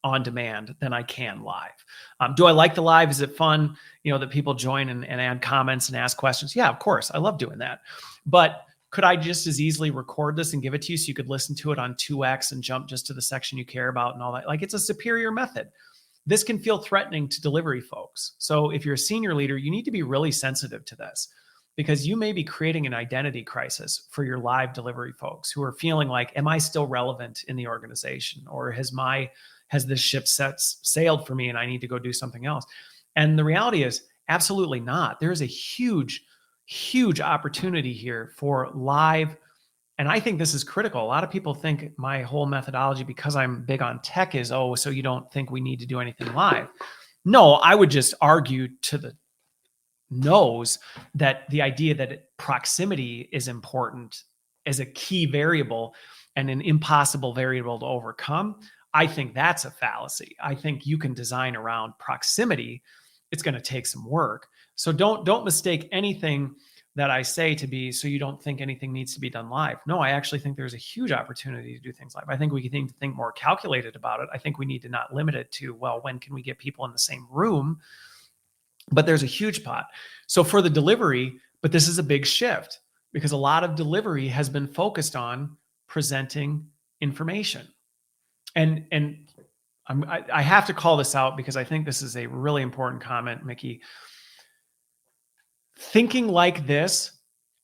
on demand than I can live. Do I like the live? Is it fun, that people join and add comments and ask questions? Yeah, of course. I love doing that. But could I just as easily record this and give it to you so you could listen to it on 2x and jump just to the section you care about and all that? Like, it's a superior method. This can feel threatening to delivery folks. So if you're a senior leader, you need to be really sensitive to this, because you may be creating an identity crisis for your live delivery folks who are feeling like, am I still relevant in the organization? Or has this ship sailed for me and I need to go do something else? And the reality is absolutely not. There's a huge opportunity here for live. And I think this is critical. A lot of people think my whole methodology, because I'm big on tech, is, oh, so you don't think we need to do anything live. No, I would just argue to the nose that the idea that proximity is important as a key variable and an impossible variable to overcome, I think that's a fallacy. I think you can design around proximity. It's going to take some work. So don't mistake anything that I say to be so you don't think anything needs to be done live. No, I actually think there's a huge opportunity to do things live. I think we need to think more calculated about it. I think we need to not limit it to, well, when can we get people in the same room? But there's a huge pot. So for the delivery, but this is a big shift, because a lot of delivery has been focused on presenting information. And I have to call this out because I think this is a really important comment, Mickey. Thinking like this,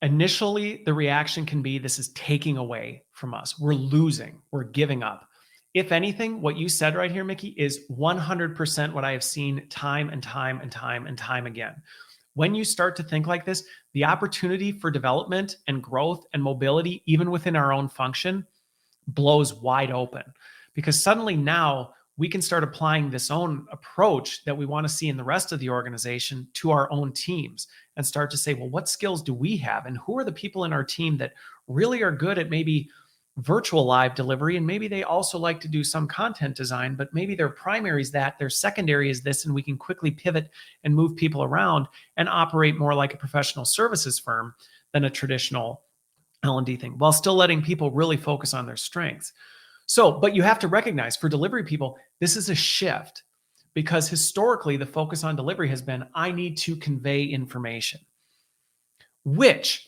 initially the reaction can be, this is taking away from us. We're losing, we're giving up. If anything, what you said right here, Mickey, is 100% what I have seen time and time again. When you start to think like this, the opportunity for development and growth and mobility, even within our own function, blows wide open. Because suddenly now we can start applying this own approach that we want to see in the rest of the organization to our own teams and start to say, well, what skills do we have? And who are the people in our team that really are good at maybe virtual live delivery? And maybe they also like to do some content design, but maybe their primary is that, their secondary is this, and we can quickly pivot and move people around and operate more like a professional services firm than a traditional L&D thing, while still letting people really focus on their strengths. So, but you have to recognize, for delivery people, this is a shift, because historically the focus on delivery has been, I need to convey information, which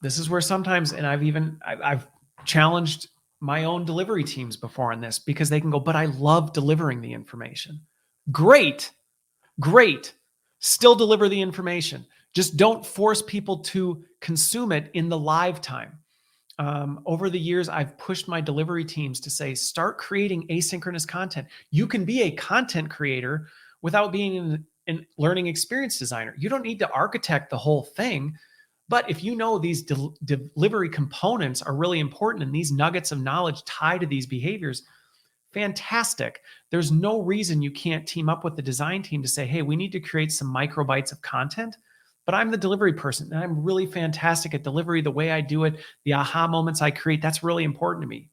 this is where sometimes, and I've challenged my own delivery teams before on this, because they can go, but I love delivering the information. Great. Still deliver the information. Just don't force people to consume it in the live time. Over the years, I've pushed my delivery teams to say, start creating asynchronous content. You can be a content creator without being an learning experience designer. You don't need to architect the whole thing. But if you know these delivery components are really important and these nuggets of knowledge tie to these behaviors, fantastic. There's no reason you can't team up with the design team to say, hey, we need to create some microbytes of content. But I'm the delivery person and I'm really fantastic at delivery. The way I do it, the aha moments I create, that's really important to me.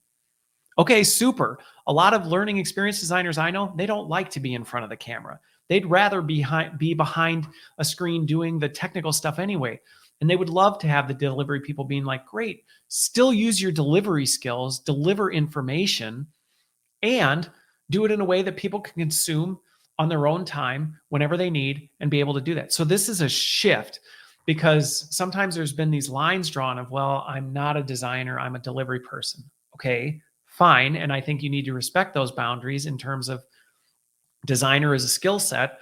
Okay, super. A lot of learning experience designers I know, they don't like to be in front of the camera. They'd rather be behind a screen doing the technical stuff anyway. And they would love to have the delivery people being like, great, still use your delivery skills, deliver information, and do it in a way that people can consume on their own time whenever they need and be able to do that. So this is a shift, because sometimes there's been these lines drawn of, well, I'm not a designer, I'm a delivery person. Okay, fine. And I think you need to respect those boundaries in terms of designer as a skill set,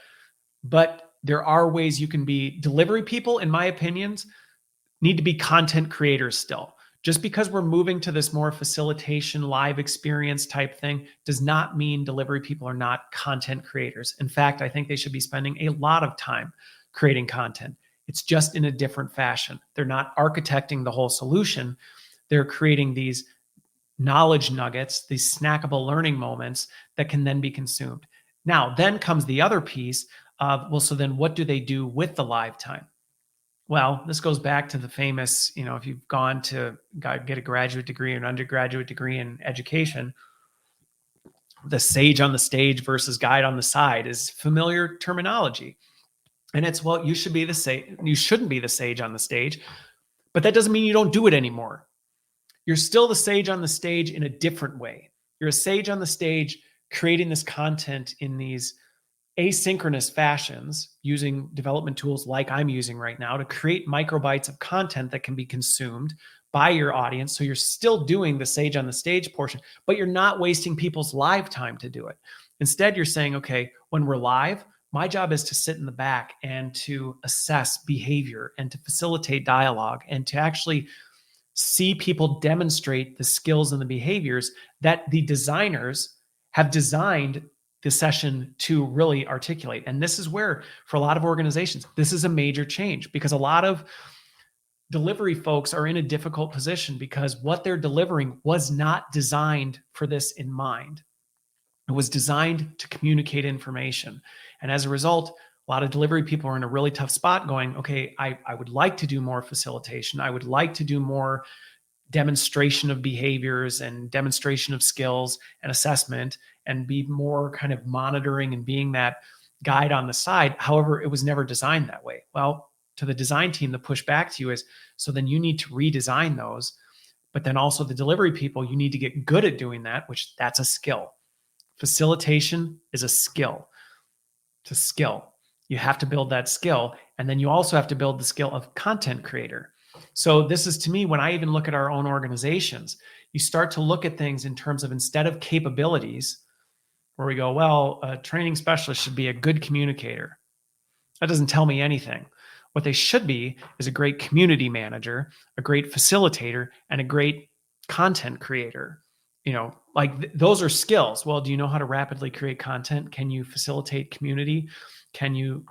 but there are ways you can be delivery people, in my opinions, need to be content creators still. Just because we're moving to this more facilitation, live experience type thing does not mean delivery people are not content creators. In fact, I think they should be spending a lot of time creating content. It's just in a different fashion. They're not architecting the whole solution. They're creating these knowledge nuggets, these snackable learning moments that can then be consumed. Now, then comes the other piece of, well, so then what do they do with the live time? Well, this goes back to the famous, if you've gone to get a graduate degree or an undergraduate degree in education, the sage on the stage versus guide on the side is familiar terminology. And it's, well, you shouldn't be the sage on the stage, but that doesn't mean you don't do it anymore. You're still the sage on the stage in a different way. You're a sage on the stage creating this content in these asynchronous fashions using development tools like I'm using right now to create microbytes of content that can be consumed by your audience. So you're still doing the sage on the stage portion, but you're not wasting people's live time to do it. Instead, you're saying, okay, when we're live, my job is to sit in the back and to assess behavior and to facilitate dialogue and to actually see people demonstrate the skills and the behaviors that the designers have designed the session to really articulate. And this is where, for a lot of organizations, this is a major change, because a lot of delivery folks are in a difficult position because what they're delivering was not designed for this in mind. It was designed to communicate information. And as a result, a lot of delivery people are in a really tough spot going, okay, I would like to do more facilitation. I would like to do more demonstration of behaviors and demonstration of skills and assessment and be more kind of monitoring and being that guide on the side. However, it was never designed that way. Well, to the design team, the push back to you is, so then you need to redesign those. But then also the delivery people, you need to get good at doing that, which that's a skill. Facilitation is a skill. It's a skill. You have to build that skill. And then you also have to build the skill of content creator. So this is, to me, when I even look at our own organizations, you start to look at things in terms of, instead of capabilities, where we go, well, a training specialist should be a good communicator. That doesn't tell me anything. What they should be is a great community manager, a great facilitator, and a great content creator. Those are skills. Well, do you know how to rapidly create content? Can you facilitate community? Can you,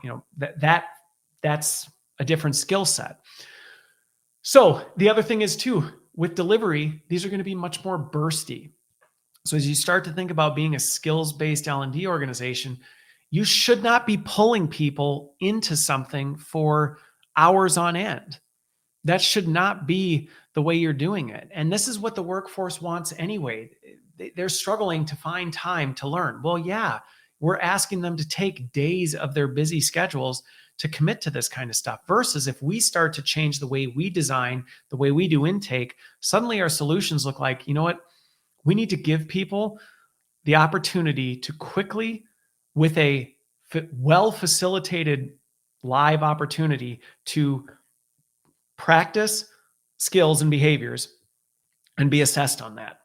that's a different skill set. So the other thing is too, with delivery, these are going to be much more bursty. So as you start to think about being a skills-based L&D organization, you should not be pulling people into something for hours on end. That should not be the way you're doing it. And this is what the workforce wants anyway. They're struggling to find time to learn. Well, yeah, we're asking them to take days of their busy schedules to commit to this kind of stuff, versus if we start to change the way we design, the way we do intake, suddenly our solutions look like, you know what? We need to give people the opportunity to quickly, with a well-facilitated live opportunity, to practice skills and behaviors and be assessed on that.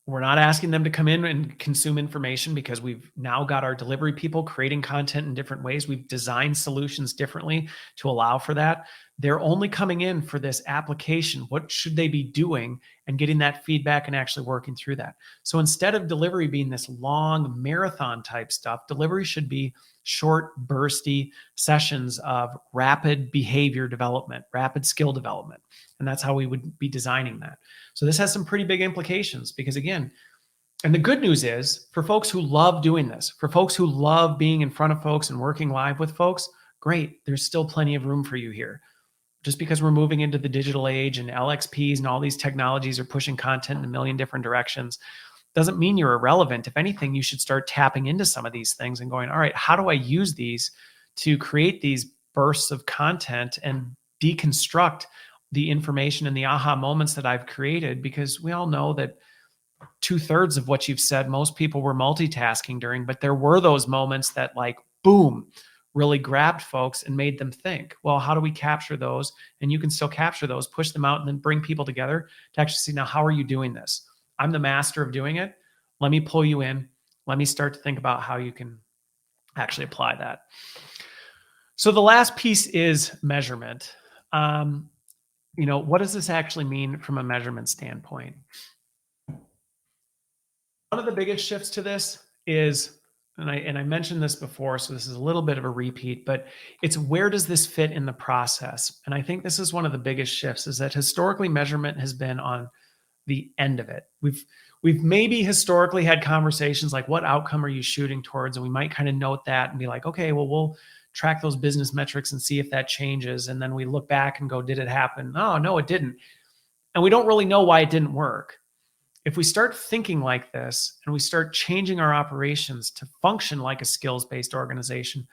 We're not asking them to come in and consume information, because we've now got our delivery people creating content in different ways. We've designed solutions differently to allow for that. They're only coming in for this application. What should they be doing? And getting that feedback and actually working through that. So instead of delivery being this long marathon type stuff, delivery should be short, bursty sessions of rapid behavior development, rapid skill development. And that's how we would be designing that. So this has some pretty big implications, because again, and the good news is, for folks who love doing this, for folks who love being in front of folks and working live with folks, great. There's still plenty of room for you here. Just because we're moving into the digital age and LXPs and all these technologies are pushing content in a million different directions, doesn't mean you're irrelevant. If anything, you should start tapping into some of these things and going, all right, how do I use these to create these bursts of content and deconstruct the information and the aha moments that I've created? Because we all know that 2/3 of what you've said, most people were multitasking during, but there were those moments that, like, boom, really grabbed folks and made them think. Well, how do we capture those? And you can still capture those, push them out, and then bring people together to actually see, now, how are you doing this? I'm the master of doing it. Let me pull you in. Let me start to think about how you can actually apply that. So the last piece is measurement. What does this actually mean from a measurement standpoint? One of the biggest shifts to this is, and I mentioned this before, so this is a little bit of a repeat, but it's, where does this fit in the process? And I think this is one of the biggest shifts, is that historically measurement has been on the end of it. We've maybe historically had conversations like, what outcome are you shooting towards? And we might kind of note that and be like, okay, well, we'll track those business metrics and see if that changes. And then we look back and go, did it happen? Oh, no, it didn't. And we don't really know why it didn't work. If we start thinking like this and we start changing our operations to function like a skills-based organization,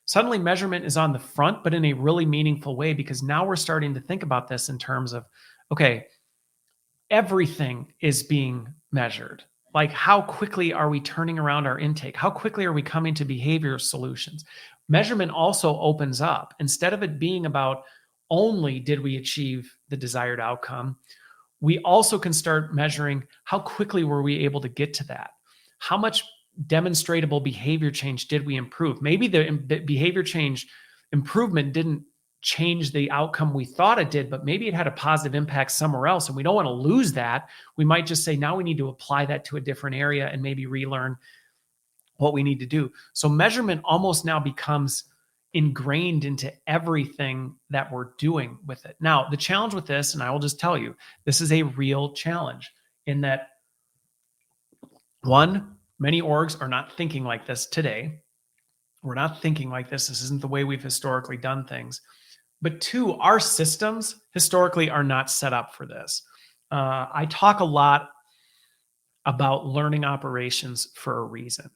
suddenly measurement is on the front, but in a really meaningful way, because now we're starting to think about this in terms of, okay, everything is being measured. Like, how quickly are we turning around our intake? How quickly are we coming to behavior solutions? Measurement also opens up, instead of it being about only did we achieve the desired outcome, we also can start measuring how quickly were we able to get to that? How much demonstrable behavior change did we improve? Maybe the behavior change improvement didn't change the outcome we thought it did, but maybe it had a positive impact somewhere else. And we don't want to lose that. We might just say, now we need to apply that to a different area and maybe relearn what we need to do. So measurement almost now becomes ingrained into everything that we're doing with it. Now, the challenge with this, and I will just tell you, this is a real challenge in that, one, many orgs are not thinking like this today. We're not thinking like this. This isn't the way we've historically done things. But two, our systems historically are not set up for this. I talk a lot about learning operations for a reason.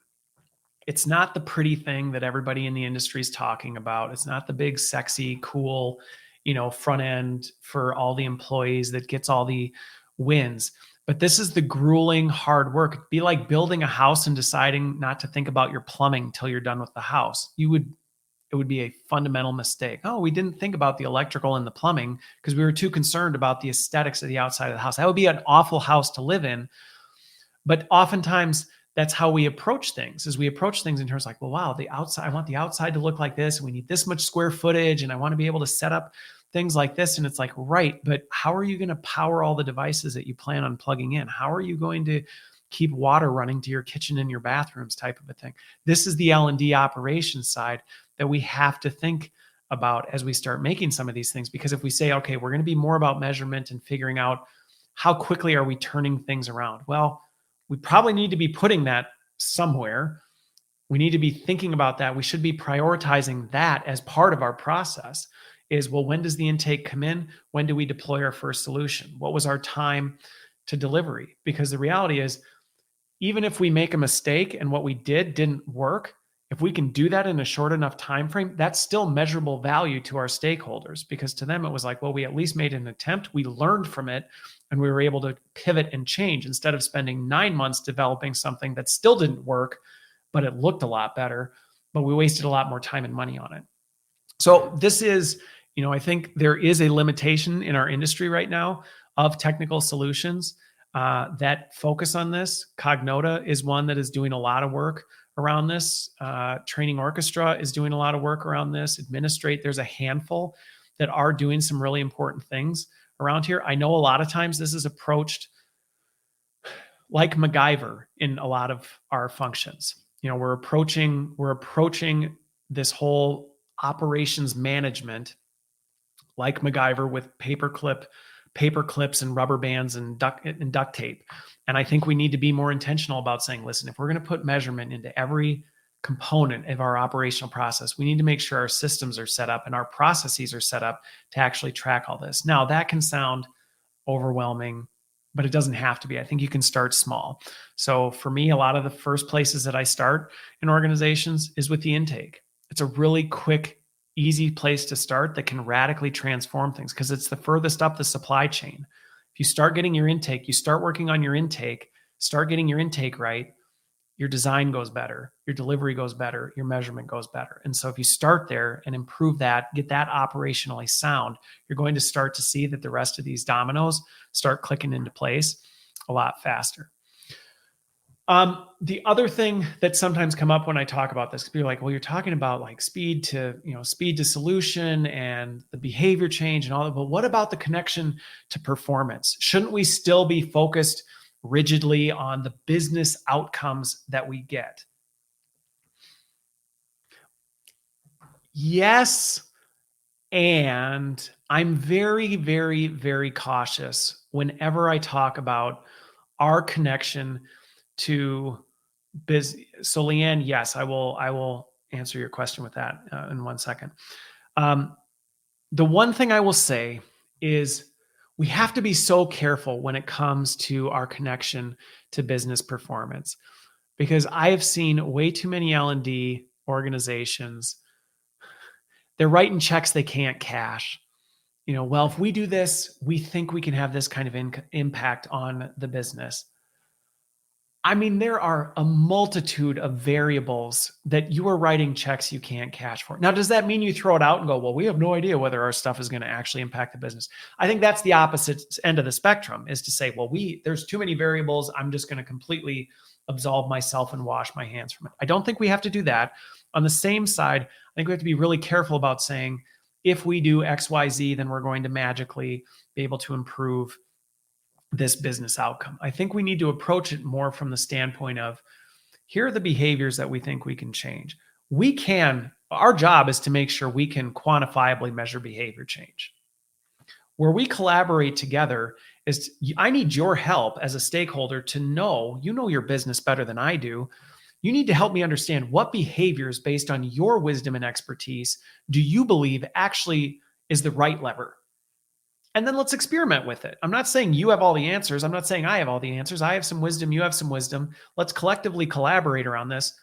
It's not the pretty thing that everybody in the industry is talking about. It's not the big, sexy, cool, front end for all the employees that gets all the wins. But this is the grueling, hard work. It'd be like building a house and deciding not to think about your plumbing till you're done with the house. It would be a fundamental mistake. Oh, we didn't think about the electrical and the plumbing because we were too concerned about the aesthetics of the outside of the house. That would be an awful house to live in. But oftentimes that's how we approach things, is we approach things in terms like, well, wow, the outside, I want the outside to look like this. And we need this much square footage. And I want to be able to set up things like this. And it's like, right, but how are you going to power all the devices that you plan on plugging in? How are you going to keep water running to your kitchen and your bathrooms, type of a thing? This is the L&D operations side that we have to think about as we start making some of these things. Because if we say, okay, we're going to be more about measurement and figuring out how quickly are we turning things around? Well, we probably need to be putting that somewhere. We need to be thinking about that. We should be prioritizing that as part of our process. Is, well, when does the intake come in? When do we deploy our first solution? What was our time to delivery? Because the reality is, even if we make a mistake and what we did didn't work, if we can do that in a short enough time frame, that's still measurable value to our stakeholders, because to them it was like, well, we at least made an attempt, we learned from it, and we were able to pivot and change instead of spending 9 months developing something that still didn't work, but it looked a lot better, but we wasted a lot more time and money on it. So this is, I think there is a limitation in our industry right now of technical solutions that focus on this. Cognota is one that is doing a lot of work around this. Training Orchestra is doing a lot of work around this. Administrate, there's a handful that are doing some really important things around here. I know a lot of times this is approached like MacGyver in a lot of our functions. We're approaching this whole operations management like MacGyver with paper clips and rubber bands and duct tape. And I think we need to be more intentional about saying, listen, if we're going to put measurement into every component of our operational process, we need to make sure our systems are set up and our processes are set up to actually track all this. Now, that can sound overwhelming, but it doesn't have to be. I think you can start small. So for me, a lot of the first places that I start in organizations is with the intake. It's a really quick, easy place to start that can radically transform things because it's the furthest up the supply chain. If you start getting your intake, you start working on your intake, start getting your intake right, your design goes better, your delivery goes better, your measurement goes better. And so if you start there and improve that, get that operationally sound, you're going to start to see that the rest of these dominoes start clicking into place a lot faster. The other thing that sometimes come up when I talk about this, people are like, well, you're talking about like speed to solution and the behavior change and all that, but what about the connection to performance? Shouldn't we still be focused rigidly on the business outcomes that we get? Yes. And I'm very, very, very cautious whenever I talk about our connection to business. So Leanne, yes, I will answer your question with that in 1 second. The one thing I will say is we have to be so careful when it comes to our connection to business performance, because I have seen way too many L&D organizations. They're writing checks they can't cash. Well, if we do this, we think we can have this kind of impact on the business. I mean, there are a multitude of variables that you are writing checks you can't cash for. Now, does that mean you throw it out and go, well, we have no idea whether our stuff is going to actually impact the business? I think that's the opposite end of the spectrum, is to say, well, there's too many variables. I'm just going to completely absolve myself and wash my hands from it. I don't think we have to do that. On the same side, I think we have to be really careful about saying, if we do X, Y, Z, then we're going to magically be able to improve this business outcome. I think we need to approach it more from the standpoint of, here are the behaviors that we think we can change. Our job is to make sure we can quantifiably measure behavior change. Where we collaborate together is, I need your help as a stakeholder to know, your business better than I do. You need to help me understand what behaviors, based on your wisdom and expertise, do you believe actually is the right lever? And then let's experiment with it. I'm not saying you have all the answers. I'm not saying I have all the answers. I have some wisdom. You have some wisdom. Let's collectively collaborate around this.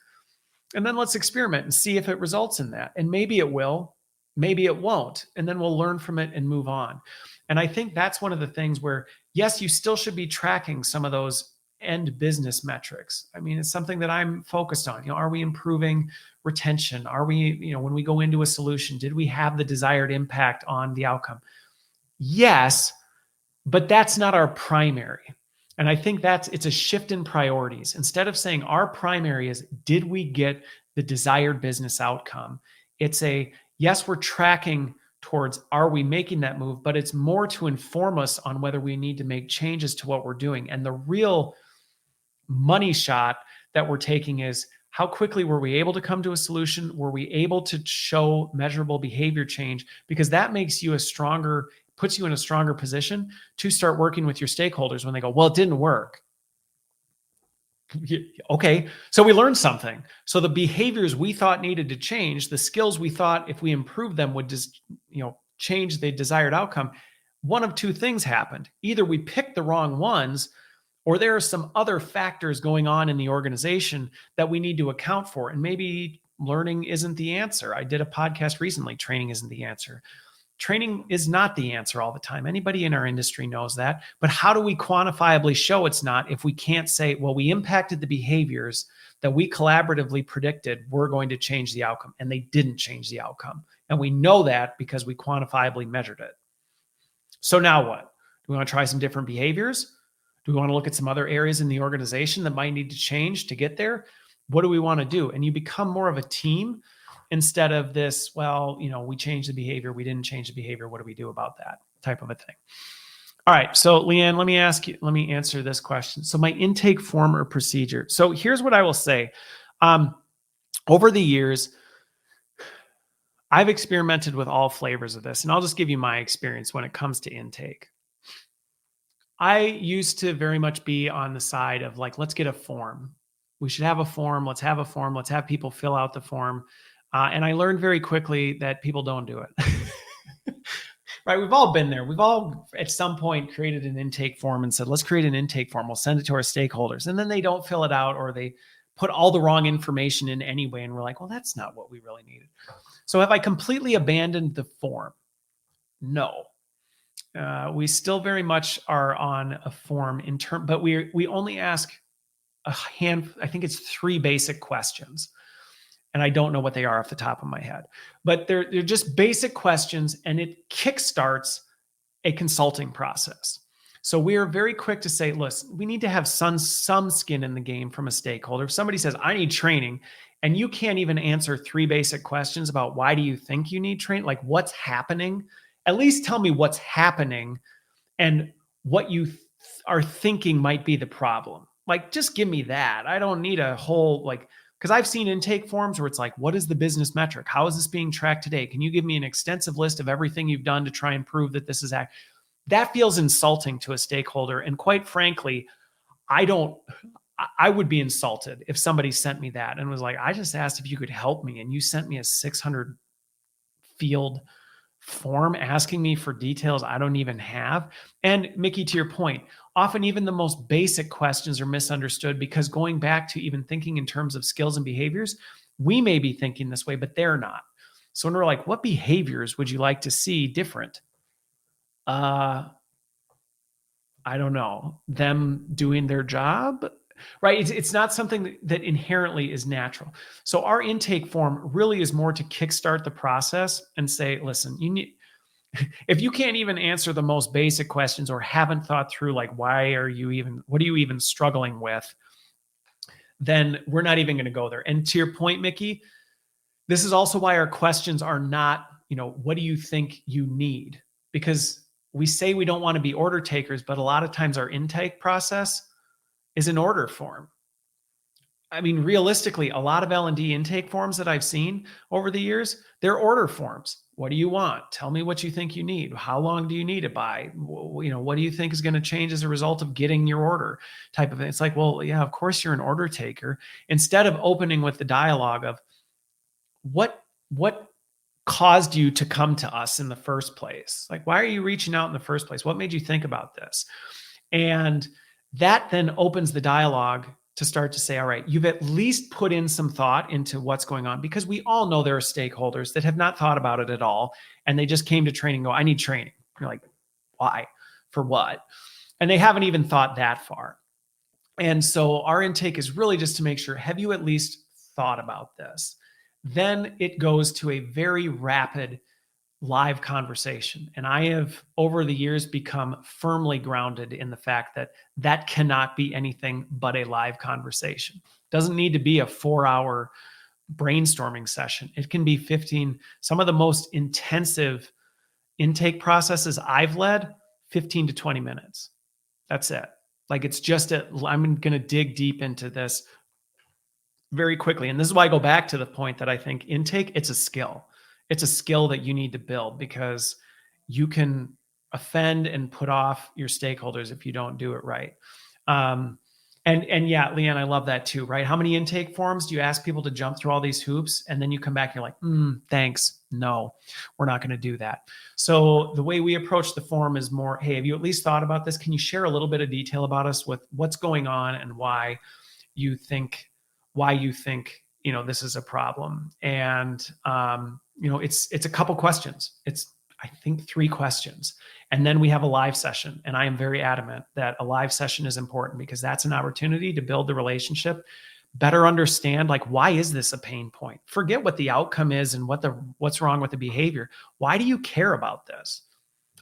And then let's experiment and see if it results in that. And maybe it will, maybe it won't. And then we'll learn from it and move on. And I think that's one of the things where, yes, you still should be tracking some of those end business metrics. I mean, it's something that I'm focused on. Are we improving retention? Are we, when we go into a solution, did we have the desired impact on the outcome? Yes, but that's not our primary. And I think it's a shift in priorities. Instead of saying our primary is, did we get the desired business outcome? It's yes, we're tracking towards, are we making that move? But it's more to inform us on whether we need to make changes to what we're doing. And the real money shot that we're taking is, how quickly were we able to come to a solution? Were we able to show measurable behavior change? Because that makes you puts you in a stronger position to start working with your stakeholders when they go, well, it didn't work. Okay, so we learned something. So the behaviors we thought needed to change, the skills we thought if we improved them would just, change the desired outcome. One of two things happened. Either we picked the wrong ones, or there are some other factors going on in the organization that we need to account for. And maybe learning isn't the answer. I did a podcast recently, training isn't the answer. Training is not the answer all the time. Anybody in our industry knows that. But how do we quantifiably show it's not if we can't say, well, we impacted the behaviors that we collaboratively predicted were going to change the outcome, and they didn't change the outcome. And we know that because we quantifiably measured it. So now what? Do we want to try some different behaviors? Do we want to look at some other areas in the organization that might need to change to get there? What do we want to do? And you become more of a team instead of this, well, we changed the behavior, we didn't change the behavior, what do we do about that type of a thing? All right, so Leanne, let me answer this question. So my intake form or procedure. So here's what I will say. Over the years, I've experimented with all flavors of this, and I'll just give you my experience when it comes to intake. I used to very much be on the side of let's get a form. We should have a form. Let's have a form. Let's have people fill out the form. And I learned very quickly that people don't do it. Right? We've all been there. We've all at some point created an intake form and said, let's create an intake form. We'll send it to our stakeholders. And then they don't fill it out, or they put all the wrong information in anyway. And we're like, well, that's not what we really needed. So have I completely abandoned the form? No. We still very much are on a form but we only ask I think it's 3 basic questions. And I don't know what they are off the top of my head, but they're just basic questions, and it kickstarts a consulting process. So we are very quick to say, listen, we need to have some skin in the game from a stakeholder. If somebody says, I need training, and you can't even answer 3 basic questions about why do you think you need training, like what's happening, at least tell me what's happening and what you are thinking might be the problem. Just give me that. I don't need a whole, because I've seen intake forms where it's what is the business metric? How is this being tracked today? Can you give me an extensive list of everything you've done to try and prove that this is that feels insulting to a stakeholder. And quite frankly, I would be insulted if somebody sent me that and was like, I just asked if you could help me, and you sent me a 600 field form asking me for details I don't even have. And Mickey, to your point, often even the most basic questions are misunderstood, because going back to even thinking in terms of skills and behaviors, we may be thinking this way, but they're not. So when we're like, what behaviors would you like to see different? I don't know, them doing their job, right? It's not something that inherently is natural. So our intake form really is more to kickstart the process and say, listen, you need, if you can't even answer the most basic questions or haven't thought through, like, what are you even struggling with, then we're not even going to go there. And to your point, Mickey, this is also why our questions are not, what do you think you need? Because we say we don't want to be order takers, but a lot of times our intake process is an order form. I mean, realistically, a lot of L&D intake forms that I've seen over the years, they're order forms. What do you want? Tell me what you think you need. How long do you need it by? What do you think is going to change as a result of getting your order, type of thing. It's like, well, yeah, of course you're an order taker. Instead of opening with the dialogue of what caused you to come to us in the first place? Like, why are you reaching out in the first place? What made you think about this? And that then opens the dialogue to start to say, all right, you've at least put in some thought into what's going on, because we all know there are stakeholders that have not thought about it at all. And they just came to training and go, I need training. You're like, why? For what? And they haven't even thought that far. And so our intake is really just to make sure, have you at least thought about this? Then it goes to a very rapid live conversation. And I have, over the years, become firmly grounded in the fact that that cannot be anything but a live conversation. It doesn't need to be a 4-hour brainstorming session. It can be 15. Some of the most intensive intake processes I've led, 15 to 20 minutes. That's it. Like, it's just I'm going to dig deep into this very quickly. And this is why I go back to the point that I think intake, it's a skill. It's a skill that you need to build, because you can offend and put off your stakeholders if you don't do it right. And yeah, Leanne, I love that too, right? How many intake forms do you ask people to jump through all these hoops, and then you come back and you're like, thanks, no, we're not going to do that. So the way we approach the form is more, hey, have you at least thought about this? Can you share a little bit of detail about us with what's going on and why you think this is a problem? And it's a couple questions. It's, I think, 3 questions. And then we have a live session. And I am very adamant that a live session is important, because that's an opportunity to build the relationship, better understand, like, why is this a pain point? Forget what the outcome is and what's wrong with the behavior. Why do you care about this?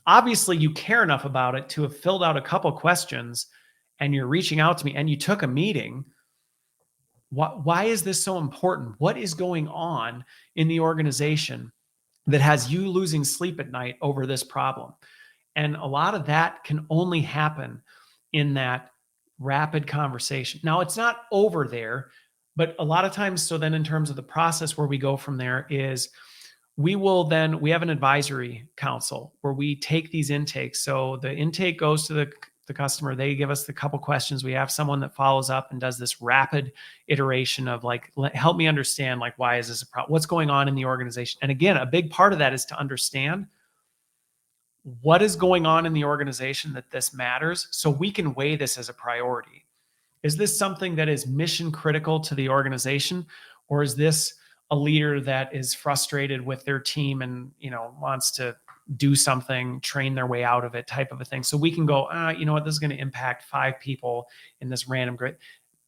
Obviously, you care enough about it to have filled out a couple questions, and you're reaching out to me, and you took a meeting. Why is this so important? What is going on in the organization that has you losing sleep at night over this problem? And a lot of that can only happen in that rapid conversation. Now, it's not over there, but a lot of times, so then in terms of the process where we go from there is, we have an advisory council where we take these intakes. So the intake goes to the customer. They give us the couple questions. We have someone that follows up and does this rapid iteration of, like, help me understand, like, why is this a problem? What's going on in the organization? And again, a big part of that is to understand what is going on in the organization that this matters, so we can weigh this as a priority. Is this something that is mission critical to the organization, or is this a leader that is frustrated with their team and wants to do something, train their way out of it, type of a thing? So we can go, you know what, this is going to impact 5 people in this random grid.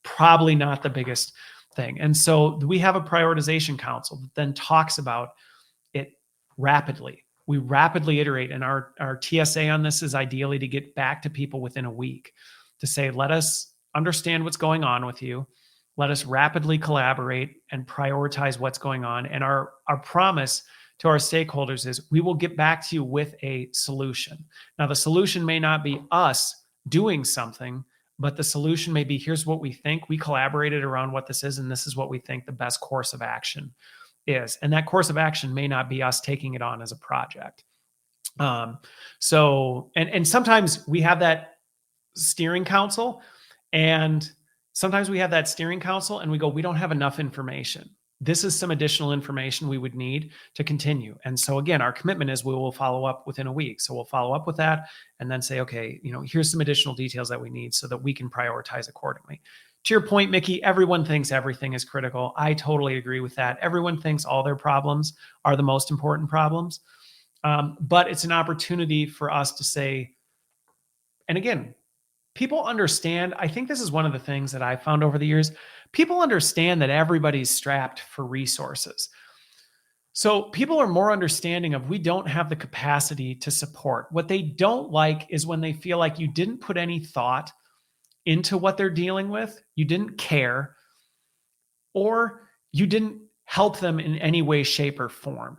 Probably not the biggest thing. And so we have a prioritization council that then talks about it rapidly. We rapidly iterate. And our TSA on this is ideally to get back to people within a week, to say, let us understand what's going on with you. Let us rapidly collaborate and prioritize what's going on. And our promise to our stakeholders is, we will get back to you with a solution. Now, the solution may not be us doing something, but the solution may be, here's what we think. We collaborated around what this is, and this is what we think the best course of action is. And that course of action may not be us taking it on as a project. So sometimes we have that steering council, and Sometimes we have that steering council and we go, we don't have enough information. This is some additional information we would need to continue. And so again, our commitment is we will follow up within a week. So we'll follow up with that and then say, okay, here's some additional details that we need so that we can prioritize accordingly. To your point, Mickey, everyone thinks everything is critical. I totally agree with that. Everyone thinks all their problems are the most important problems. But it's an opportunity for us to say, and again, people understand. I think this is one of the things that I found over the years. People understand that everybody's strapped for resources. So people are more understanding of we don't have the capacity to support. What they don't like is when they feel like you didn't put any thought into what they're dealing with, you didn't care, or you didn't help them in any way, shape, or form.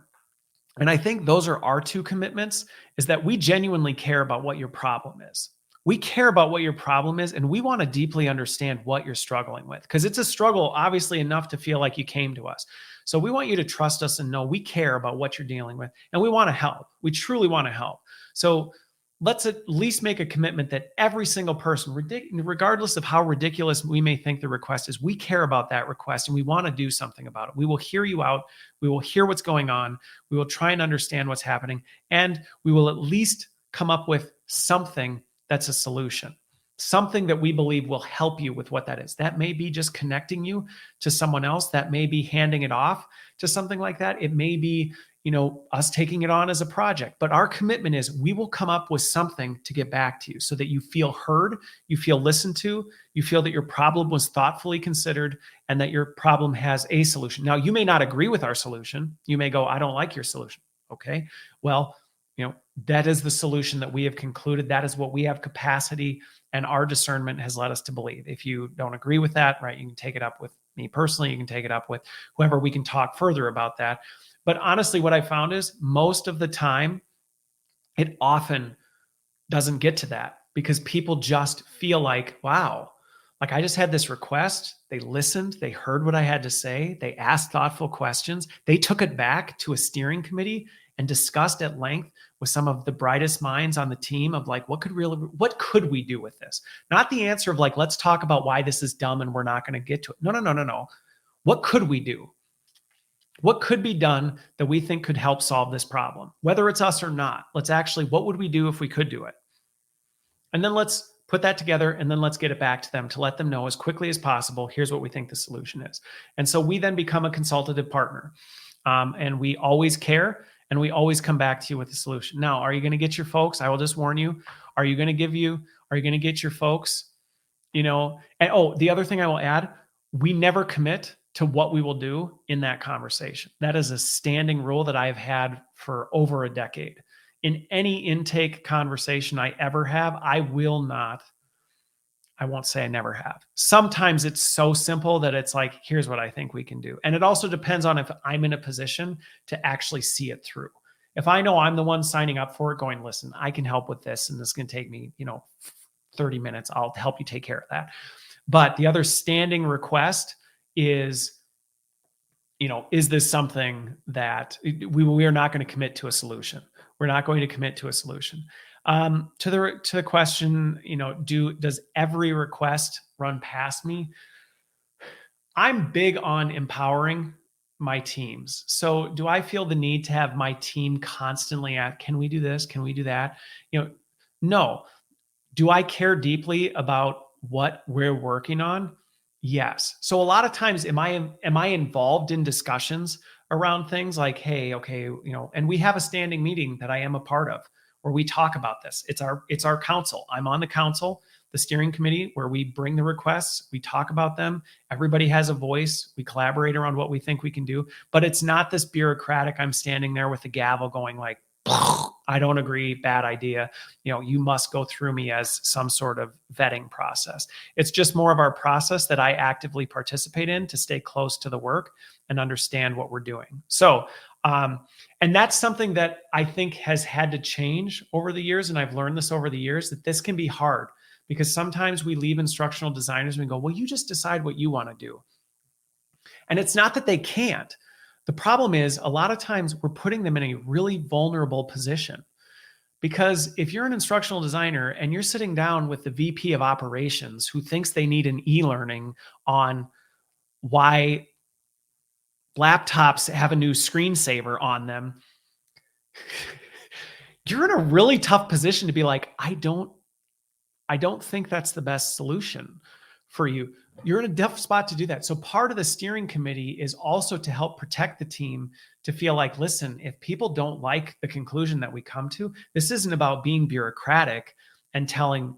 And I think those are our two commitments, is that we genuinely care about what your problem is. We care about what your problem is, and we want to deeply understand what you're struggling with, because it's a struggle, obviously, enough to feel like you came to us. So we want you to trust us and know we care about what you're dealing with, and we want to help. We truly want to help. So let's at least make a commitment that every single person, regardless of how ridiculous we may think the request is, we care about that request and we want to do something about it. We will hear you out. We will hear what's going on. We will try and understand what's happening. And we will at least come up with something that's a solution, something that we believe will help you with what that is. That may be just connecting you to someone else. That may be handing it off to something like that. It may be us taking it on as a project. But our commitment is we will come up with something to get back to you so that you feel heard, you feel listened to, you feel that your problem was thoughtfully considered and that your problem has a solution. Now, you may not agree with our solution. You may go, I don't like your solution. Okay, well, that is the solution that we have concluded. That is what we have capacity and our discernment has led us to believe. If you don't agree with that, right, you can take it up with me personally. You can take it up with whoever. We can talk further about that. But honestly, what I found is most of the time, it often doesn't get to that because people just feel like, wow, like I just had this request. They listened. They heard what I had to say. They asked thoughtful questions. They took it back to a steering committee and discussed at length with some of the brightest minds on the team of like, what could we do with this? Not the answer of like, let's talk about why this is dumb and we're not going to get to it. No. What could we do? What could be done that we think could help solve this problem? Whether it's us or not, what would we do if we could do it? And then let's put that together and then let's get it back to them to let them know as quickly as possible, here's what we think the solution is. And so we then become a consultative partner. And we always care and we always come back to you with a solution. Now, are you going to get your folks? I will just warn you. Are you going to get your folks, and the other thing I will add, we never commit to what we will do in that conversation. That is a standing rule that I've had for over a decade. In any intake conversation I ever have, I won't say I never have. Sometimes it's so simple that it's like, here's what I think we can do. And it also depends on if I'm in a position to actually see it through. If I know I'm the one signing up for it going, listen, I can help with this and this can take me, 30 minutes. I'll help you take care of that. But the other standing request is, is this something that we are not going to commit to a solution? We're not going to commit to a solution. To the question, does every request run past me? I'm big on empowering my teams. So do I feel the need to have my team constantly can we do this? Can we do that? No. Do I care deeply about what we're working on? Yes. So a lot of times, am I involved in discussions around things like, hey, okay, and we have a standing meeting that I am a part of where we talk about this. It's our council. I'm on the council, the steering committee, where we bring the requests, we talk about them. Everybody has a voice. We collaborate around what we think we can do, but it's not this bureaucratic, I'm standing there with the gavel going like, I don't agree, bad idea. You must go through me as some sort of vetting process. It's just more of our process that I actively participate in to stay close to the work and understand what we're doing. So, and that's something that I think has had to change over the years. And I've learned this over the years that this can be hard because sometimes we leave instructional designers and we go, well, you just decide what you want to do. And it's not that they can't. The problem is a lot of times we're putting them in a really vulnerable position Because if you're an instructional designer and you're sitting down with the VP of operations who thinks they need an e-learning on why laptops have a new screensaver on them, you're in a really tough position to be like, I don't think that's the best solution for you. You're in a tough spot to do that. So part of the steering committee is also to help protect the team, to feel like, listen, if people don't like the conclusion that we come to, this isn't about being bureaucratic and telling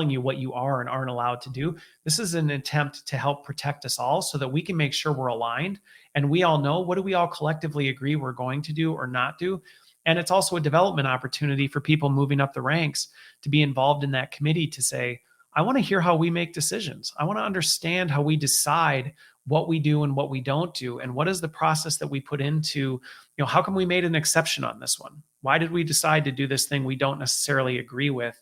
you what you are and aren't allowed to do. This is an attempt to help protect us all so that we can make sure we're aligned and we all know, what do we all collectively agree we're going to do or not do. And it's also a development opportunity for people moving up the ranks to be involved in that committee, to say, I want to hear how we make decisions. I want to understand how we decide what we do and what we don't do. And what is the process that we put into, how come we made an exception on this one? Why did we decide to do this thing we don't necessarily agree with?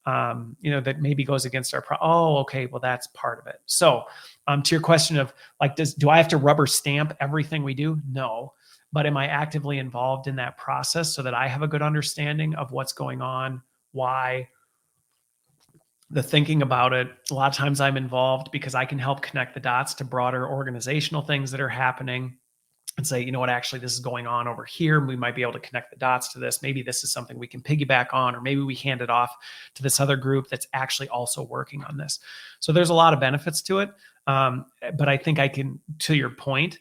That maybe goes against our okay, well, that's part of it. So to your question of like, do I have to rubber stamp everything we do? No. But am I actively involved in that process so that I have a good understanding of what's going on, why, the thinking about it? A lot of times I'm involved because I can help connect the dots to broader organizational things that are happening and say, actually this is going on over here. We might be able to connect the dots to this. Maybe this is something we can piggyback on, or maybe we hand it off to this other group that's actually also working on this. So there's a lot of benefits to it. But I think to your point,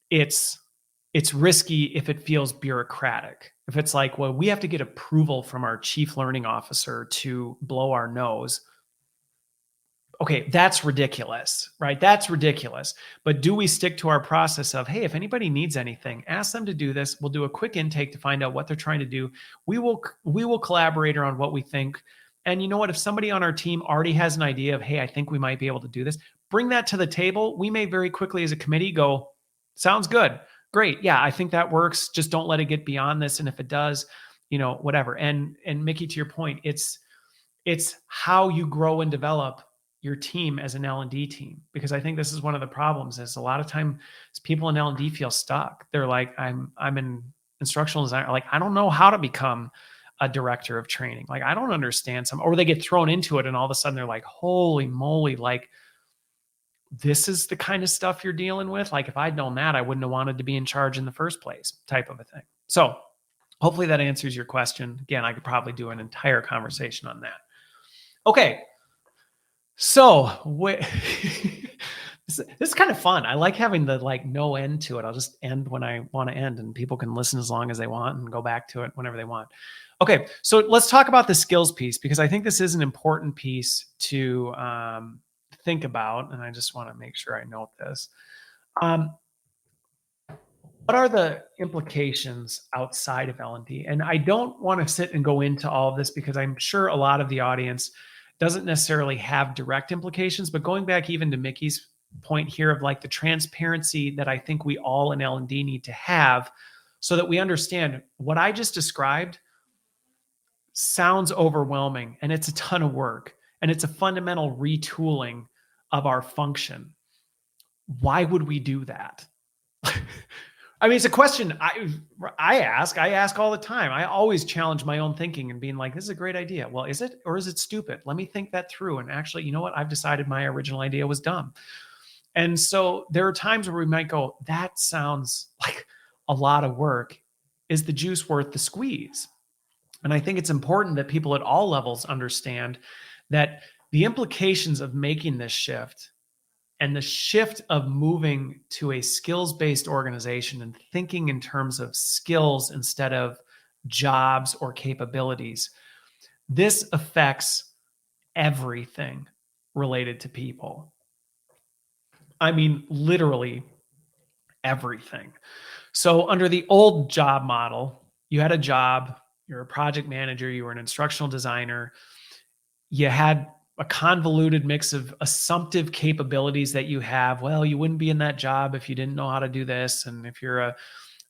it's risky if it feels bureaucratic. If it's like, well, we have to get approval from our chief learning officer to blow our nose. Okay, that's ridiculous, right? That's ridiculous. But do we stick to our process of, hey, if anybody needs anything, ask them to do this. We'll do a quick intake to find out what they're trying to do. We will collaborate around what we think. And you know what? If somebody on our team already has an idea of, hey, I think we might be able to do this, bring that to the table. We may very quickly as a committee go, sounds good. Great. Yeah, I think that works. Just don't let it get beyond this. And if it does, whatever. And Mickey, to your point, it's how you grow and develop your team as an L&D team. Because I think this is one of the problems is a lot of times people in L&D feel stuck. They're like, I'm an instructional designer. Like, I don't know how to become a director of training. Like, I don't understand or they get thrown into it. And all of a sudden they're like, holy moly, like, this is the kind of stuff you're dealing with. Like, if I'd known that, I wouldn't have wanted to be in charge in the first place, type of a thing. So hopefully that answers your question. Again, I could probably do an entire conversation on that. Okay. So this is kind of fun. I like having the no end to it. I'll just end when I want to end and people can listen as long as they want and go back to it whenever they want. Okay. So let's talk about the skills piece, because I think this is an important piece to, think about, and I just want to make sure I note this. What are the implications outside of L&D? And I don't want to sit and go into all of this because I'm sure a lot of the audience doesn't necessarily have direct implications, but going back even to Mickey's point here of like the transparency that I think we all in L&D need to have so that we understand what I just described sounds overwhelming and it's a ton of work. And it's a fundamental retooling of our function. Why would we do that? I mean, it's a question I ask all the time. I always challenge my own thinking and being like, this is a great idea. Well, is it, or is it stupid? Let me think that through. And actually, you know what? I've decided my original idea was dumb. And so there are times where we might go, that sounds like a lot of work. Is the juice worth the squeeze? And I think it's important that people at all levels understand that the implications of making this shift and the shift of moving to a skills-based organization and thinking in terms of skills instead of jobs or capabilities, this affects everything related to people. I mean, literally everything. So under the old job model, you had a job, you're a project manager, you were an instructional designer, you had a convoluted mix of assumptive capabilities that you have. Well, you wouldn't be in that job if you didn't know how to do this. And if you're a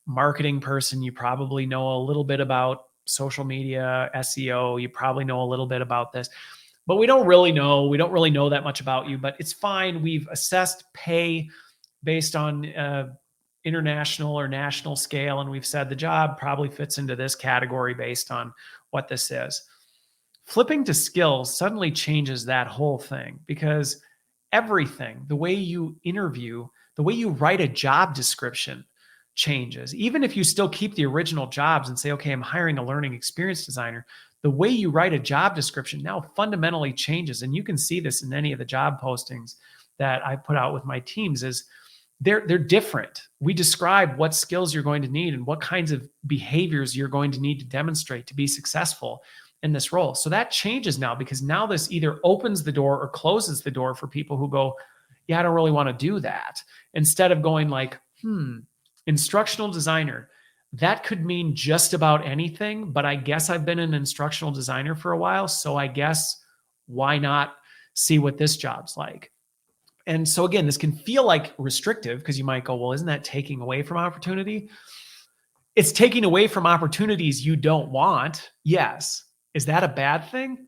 marketing person, you probably know a little bit about social media, SEO, you probably know a little bit about this, but we don't really know that much about you, but it's fine. We've assessed pay based on international or national scale. And we've said the job probably fits into this category based on what this is. Flipping to skills suddenly changes that whole thing, because everything, the way you interview, the way you write a job description changes. Even if you still keep the original jobs and say, okay, I'm hiring a learning experience designer, the way you write a job description now fundamentally changes. And you can see this in any of the job postings that I put out with my teams. Is they're different. We describe what skills you're going to need and what kinds of behaviors you're going to need to demonstrate to be successful in this role. So that changes now, because now this either opens the door or closes the door for people who go, yeah, I don't really want to do that. Instead of going like, instructional designer, that could mean just about anything, but I guess I've been an instructional designer for a while, so I guess why not see what this job's like? And so again, this can feel like restrictive, because you might go, well, isn't that taking away from opportunity? It's taking away from opportunities you don't want. Yes. Is that a bad thing?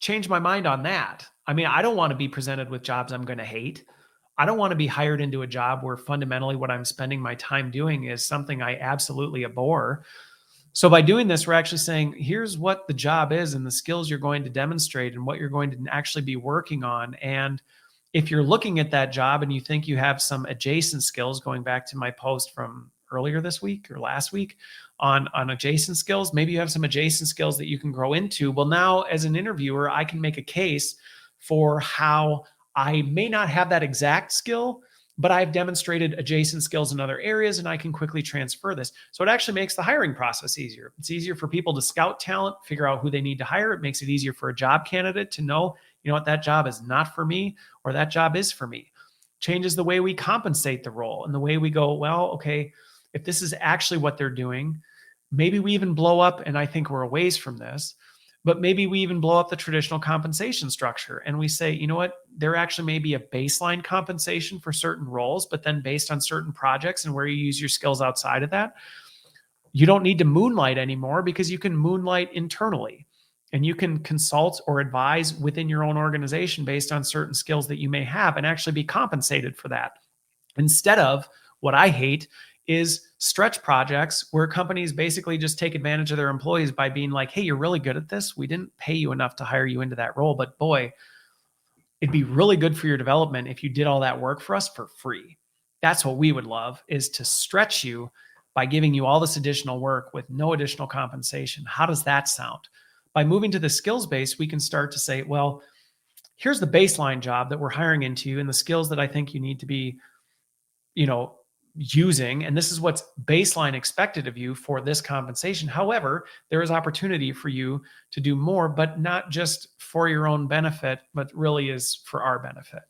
Change my mind on that. I mean, I don't want to be presented with jobs I'm going to hate. I don't want to be hired into a job where fundamentally what I'm spending my time doing is something I absolutely abhor. So by doing this, we're actually saying, here's what the job is and the skills you're going to demonstrate and what you're going to actually be working on. And if you're looking at that job and you think you have some adjacent skills, going back to my post from earlier this week or last week on adjacent skills, maybe you have some adjacent skills that you can grow into. Well, now as an interviewer, I can make a case for how I may not have that exact skill, but I've demonstrated adjacent skills in other areas and I can quickly transfer this. So it actually makes the hiring process easier. It's easier for people to scout talent, figure out who they need to hire. It makes it easier for a job candidate to know, you know what, that job is not for me, or that job is for me. Changes the way we compensate the role and the way we go, well, okay, if this is actually what they're doing, maybe we even blow up, and I think we're a ways from this, but maybe we even blow up the traditional compensation structure and we say, you know what, there actually may be a baseline compensation for certain roles, but then based on certain projects and where you use your skills outside of that, you don't need to moonlight anymore, because you can moonlight internally and you can consult or advise within your own organization based on certain skills that you may have and actually be compensated for that. Instead of what I hate is stretch projects where companies basically just take advantage of their employees by being like, hey, you're really good at this. We didn't pay you enough to hire you into that role, but boy, it'd be really good for your development if you did all that work for us for free. That's what we would love, is to stretch you by giving you all this additional work with no additional compensation. How does that sound? By moving to the skills base, we can start to say, well, here's the baseline job that we're hiring into and the skills that I think you need to be, using, and this is what's baseline expected of you for this compensation. However, there is opportunity for you to do more, but not just for your own benefit, but really is for our benefit.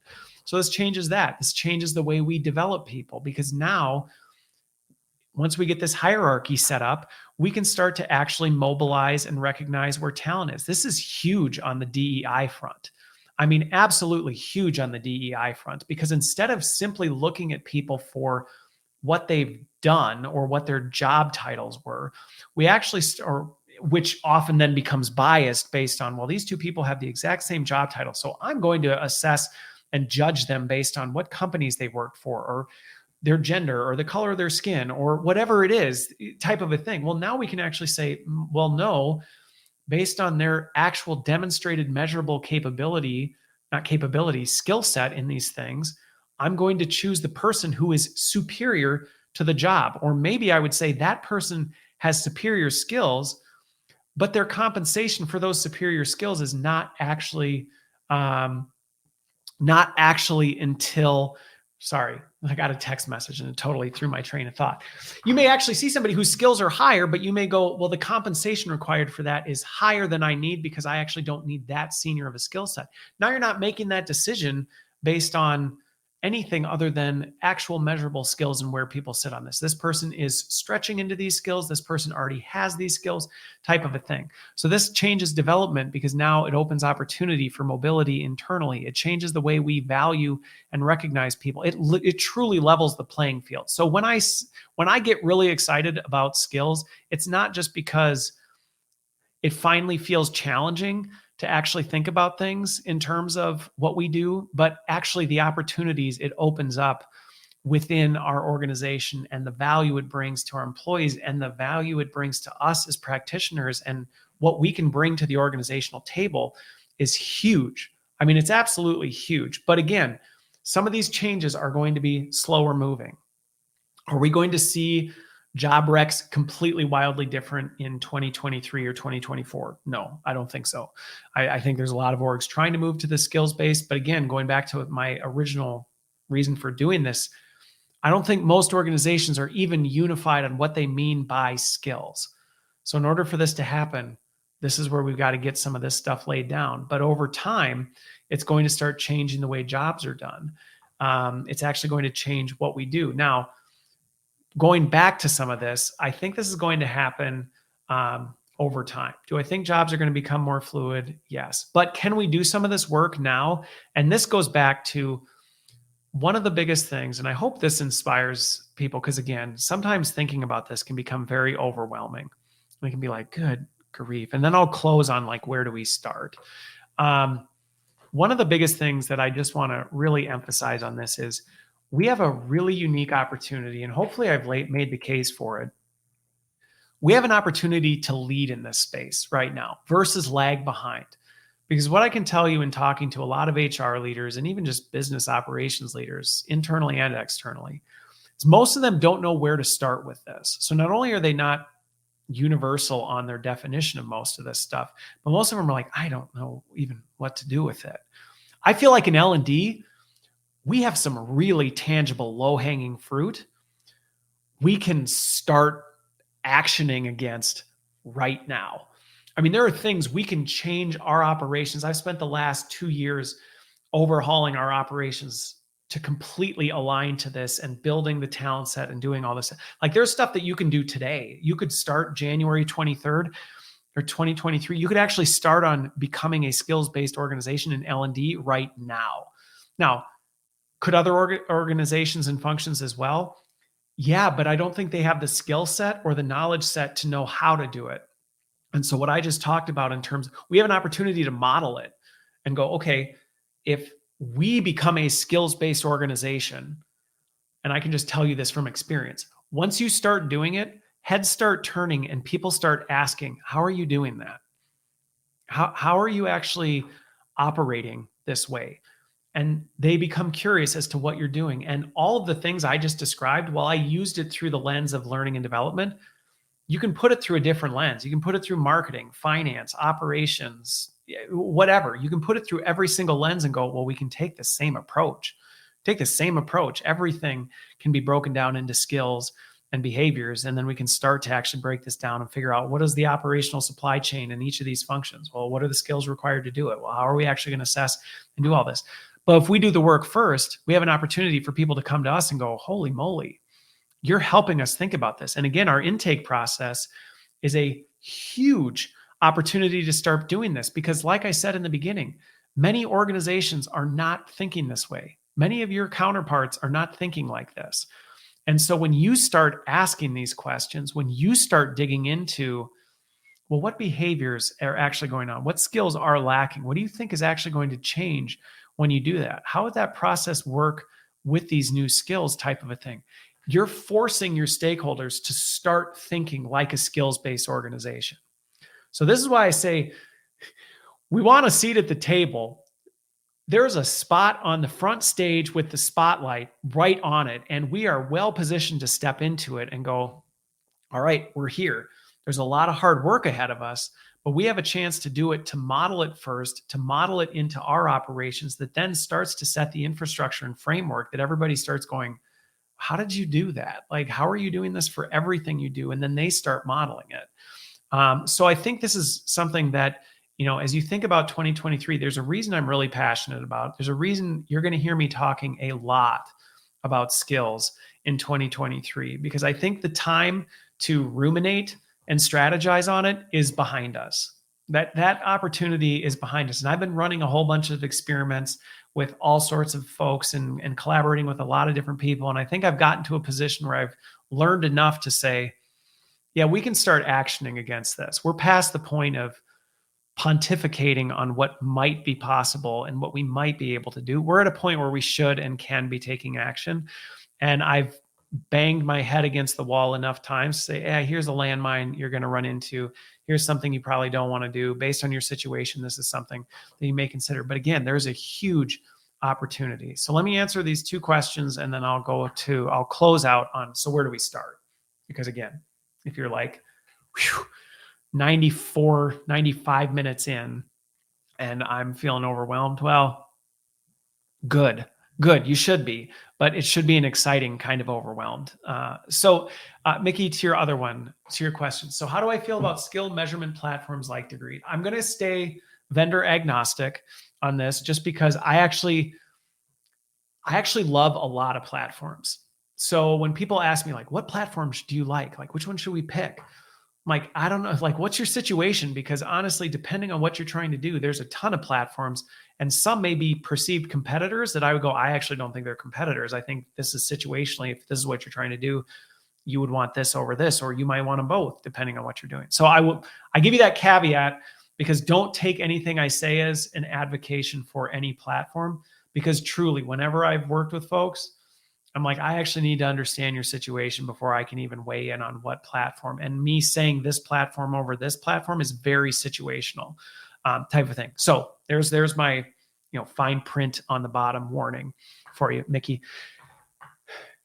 So this changes that. This changes the way we develop people, because now once we get this hierarchy set up, we can start to actually mobilize and recognize where talent is. This is huge on the DEI front. I mean, absolutely huge on the DEI front, because instead of simply looking at people for what they've done or what their job titles were, we actually, which often then becomes biased based on, well, these two people have the exact same job title, so I'm going to assess and judge them based on what companies they work for, or their gender, or the color of their skin, or whatever it is, type of a thing. Well, now we can actually say, well, no, based on their actual demonstrated measurable skill set in these things, I'm going to choose the person who is superior to the job. Or maybe I would say that person has superior skills, but their compensation for those superior skills is not actually until, sorry, I got a text message and it totally threw my train of thought. You may actually see somebody whose skills are higher, but you may go, well, the compensation required for that is higher than I need because I actually don't need that senior of a skill set. Now you're not making that decision based on anything other than actual measurable skills and where people sit on this. This person is stretching into these skills. This person already has these skills, type of a thing. So this changes development because now it opens opportunity for mobility internally. It changes the way we value and recognize people. It truly levels the playing field. So when I get really excited about skills, it's not just because it finally feels challenging to actually think about things in terms of what we do, but actually the opportunities it opens up within our organization and the value it brings to our employees and the value it brings to us as practitioners and what we can bring to the organizational table is huge. I mean, it's absolutely huge. But again, some of these changes are going to be slower moving. Are we going to see job recs completely wildly different in 2023 or 2024? No, I don't think so. I think there's a lot of orgs trying to move to the skills base. But again, going back to my original reason for doing this, I don't think most organizations are even unified on what they mean by skills. So in order for this to happen, this is where we've got to get some of this stuff laid down. But over time, it's going to start changing the way jobs are done. It's actually going to change what we do. Now, going back to some of this, I think this is going to happen over time. Do I think jobs are going to become more fluid? Yes. But can we do some of this work now? And this goes back to one of the biggest things, and I hope this inspires people, because again, sometimes thinking about this can become very overwhelming. We can be like, good grief. And then I'll close on like, where do we start? One of the biggest things that I just want to really emphasize on this is we have a really unique opportunity, and hopefully I've made the case for it. We have an opportunity to lead in this space right now versus lag behind. Because what I can tell you in talking to a lot of HR leaders and even just business operations leaders, internally and externally, is most of them don't know where to start with this. So not only are they not universal on their definition of most of this stuff, but most of them are like, I don't know even what to do with it. I feel like in L&D, we have some really tangible low-hanging fruit we can start actioning against right now. I mean, there are things we can change our operations. I've spent the last 2 years overhauling our operations to completely align to this and building the talent set and doing all this. Like there's stuff that you can do today. You could start January 23rd or 2023. You could actually start on becoming a skills-based organization in L&D right now. Now, could other organizations and functions as well? Yeah, but I don't think they have the skill set or the knowledge set to know how to do it. And so what I just talked about in terms, we have an opportunity to model it and go, okay, if we become a skills-based organization, and I can just tell you this from experience, once you start doing it, heads start turning and people start asking, how are you doing that? How are you actually operating this way? And they become curious as to what you're doing. And all of the things I just described, while I used it through the lens of learning and development, you can put it through a different lens. You can put it through marketing, finance, operations, whatever. You can put it through every single lens and go, well, we can take the same approach. Take the same approach. Everything can be broken down into skills and behaviors. And then we can start to actually break this down and figure out what is the operational supply chain in each of these functions? Well, what are the skills required to do it? Well, how are we actually going to assess and do all this? But if we do the work first, we have an opportunity for people to come to us and go, holy moly, you're helping us think about this. And again, our intake process is a huge opportunity to start doing this because like I said in the beginning, many organizations are not thinking this way. Many of your counterparts are not thinking like this. And so when you start asking these questions, when you start digging into, well, what behaviors are actually going on? What skills are lacking? What do you think is actually going to change when you do that? How would that process work with these new skills type of a thing? You're forcing your stakeholders to start thinking like a skills-based organization. So this is why I say we want a seat at the table. There's a spot on the front stage with the spotlight right on it, and we are well positioned to step into it and go, all right, we're here. There's a lot of hard work ahead of us, but we have a chance to do it, to model it first, to model it into our operations that then starts to set the infrastructure and framework that everybody starts going, how did you do that? Like, how are you doing this for everything you do? And then they start modeling it. So I think this is something that, you know, as you think about 2023, there's a reason I'm really passionate about. There's a reason you're going to hear me talking a lot about skills in 2023, because I think the time to ruminate and strategize on it is behind us. That opportunity is behind us. And I've been running a whole bunch of experiments with all sorts of folks and collaborating with a lot of different people. And I think I've gotten to a position where I've learned enough to say, yeah, we can start actioning against this. We're past the point of pontificating on what might be possible and what we might be able to do. We're at a point where we should and can be taking action. And I've banged my head against the wall enough times to say, hey, here's a landmine you're going to run into. Here's something you probably don't want to do. Based on your situation, this is something that you may consider. But again, there's a huge opportunity. So let me answer these two questions, and then I'll close out on, so where do we start? Because again, if you're like, whew, 94, 95 minutes in and I'm feeling overwhelmed, well, good. You should be, but it should be an exciting kind of overwhelmed. Mickey, to your question. So how do I feel about skill measurement platforms like Degree? I'm going to stay vendor agnostic on this, just because I actually love a lot of platforms. So when people ask me like, what platforms do you like? Like, which one should we pick? I'm like, I don't know. Like, what's your situation? Because honestly, depending on what you're trying to do, there's a ton of platforms, and some may be perceived competitors that I would go, I actually don't think they're competitors. I think this is situationally, if this is what you're trying to do, you would want this over this, or you might want them both, depending on what you're doing. So I give you that caveat, because don't take anything I say as an advocacy for any platform, because truly, whenever I've worked with folks, I'm like, I actually need to understand your situation before I can even weigh in on what platform. And me saying this platform over this platform is very situational type of thing. So there's my fine print on the bottom warning for you, Mickey.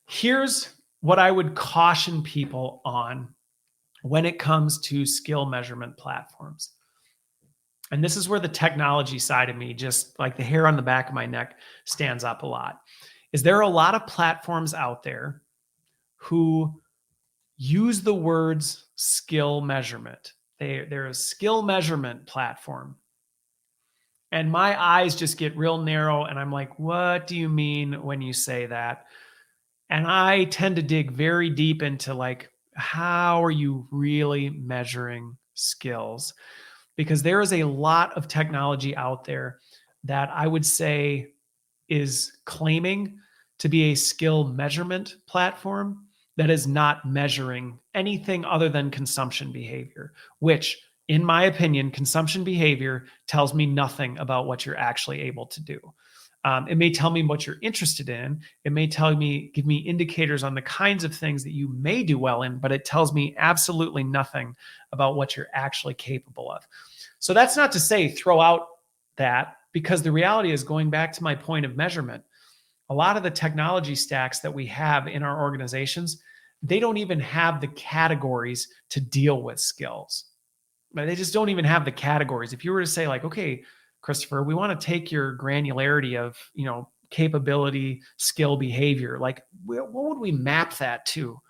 Here's what I would caution people on when it comes to skill measurement platforms. And this is where the technology side of me, just like the hair on the back of my neck, stands up a lot. Is there are a lot of platforms out there who use the words skill measurement. They're a skill measurement platform. And my eyes just get real narrow, and I'm like, what do you mean when you say that? And I tend to dig very deep into like, how are you really measuring skills? Because there is a lot of technology out there that I would say is claiming to be a skill measurement platform that is not measuring anything other than consumption behavior, which, in my opinion, consumption behavior tells me nothing about what you're actually able to do. It may tell me what you're interested in. It may give me indicators on the kinds of things that you may do well in, but it tells me absolutely nothing about what you're actually capable of. So that's not to say throw out that, because the reality is, going back to my point of measurement, a lot of the technology stacks that we have in our organizations, they don't even have the categories to deal with skills. They just don't even have the categories. If you were to say like, okay, Christopher, we want to take your granularity of, capability, skill, behavior, like what would we map that to?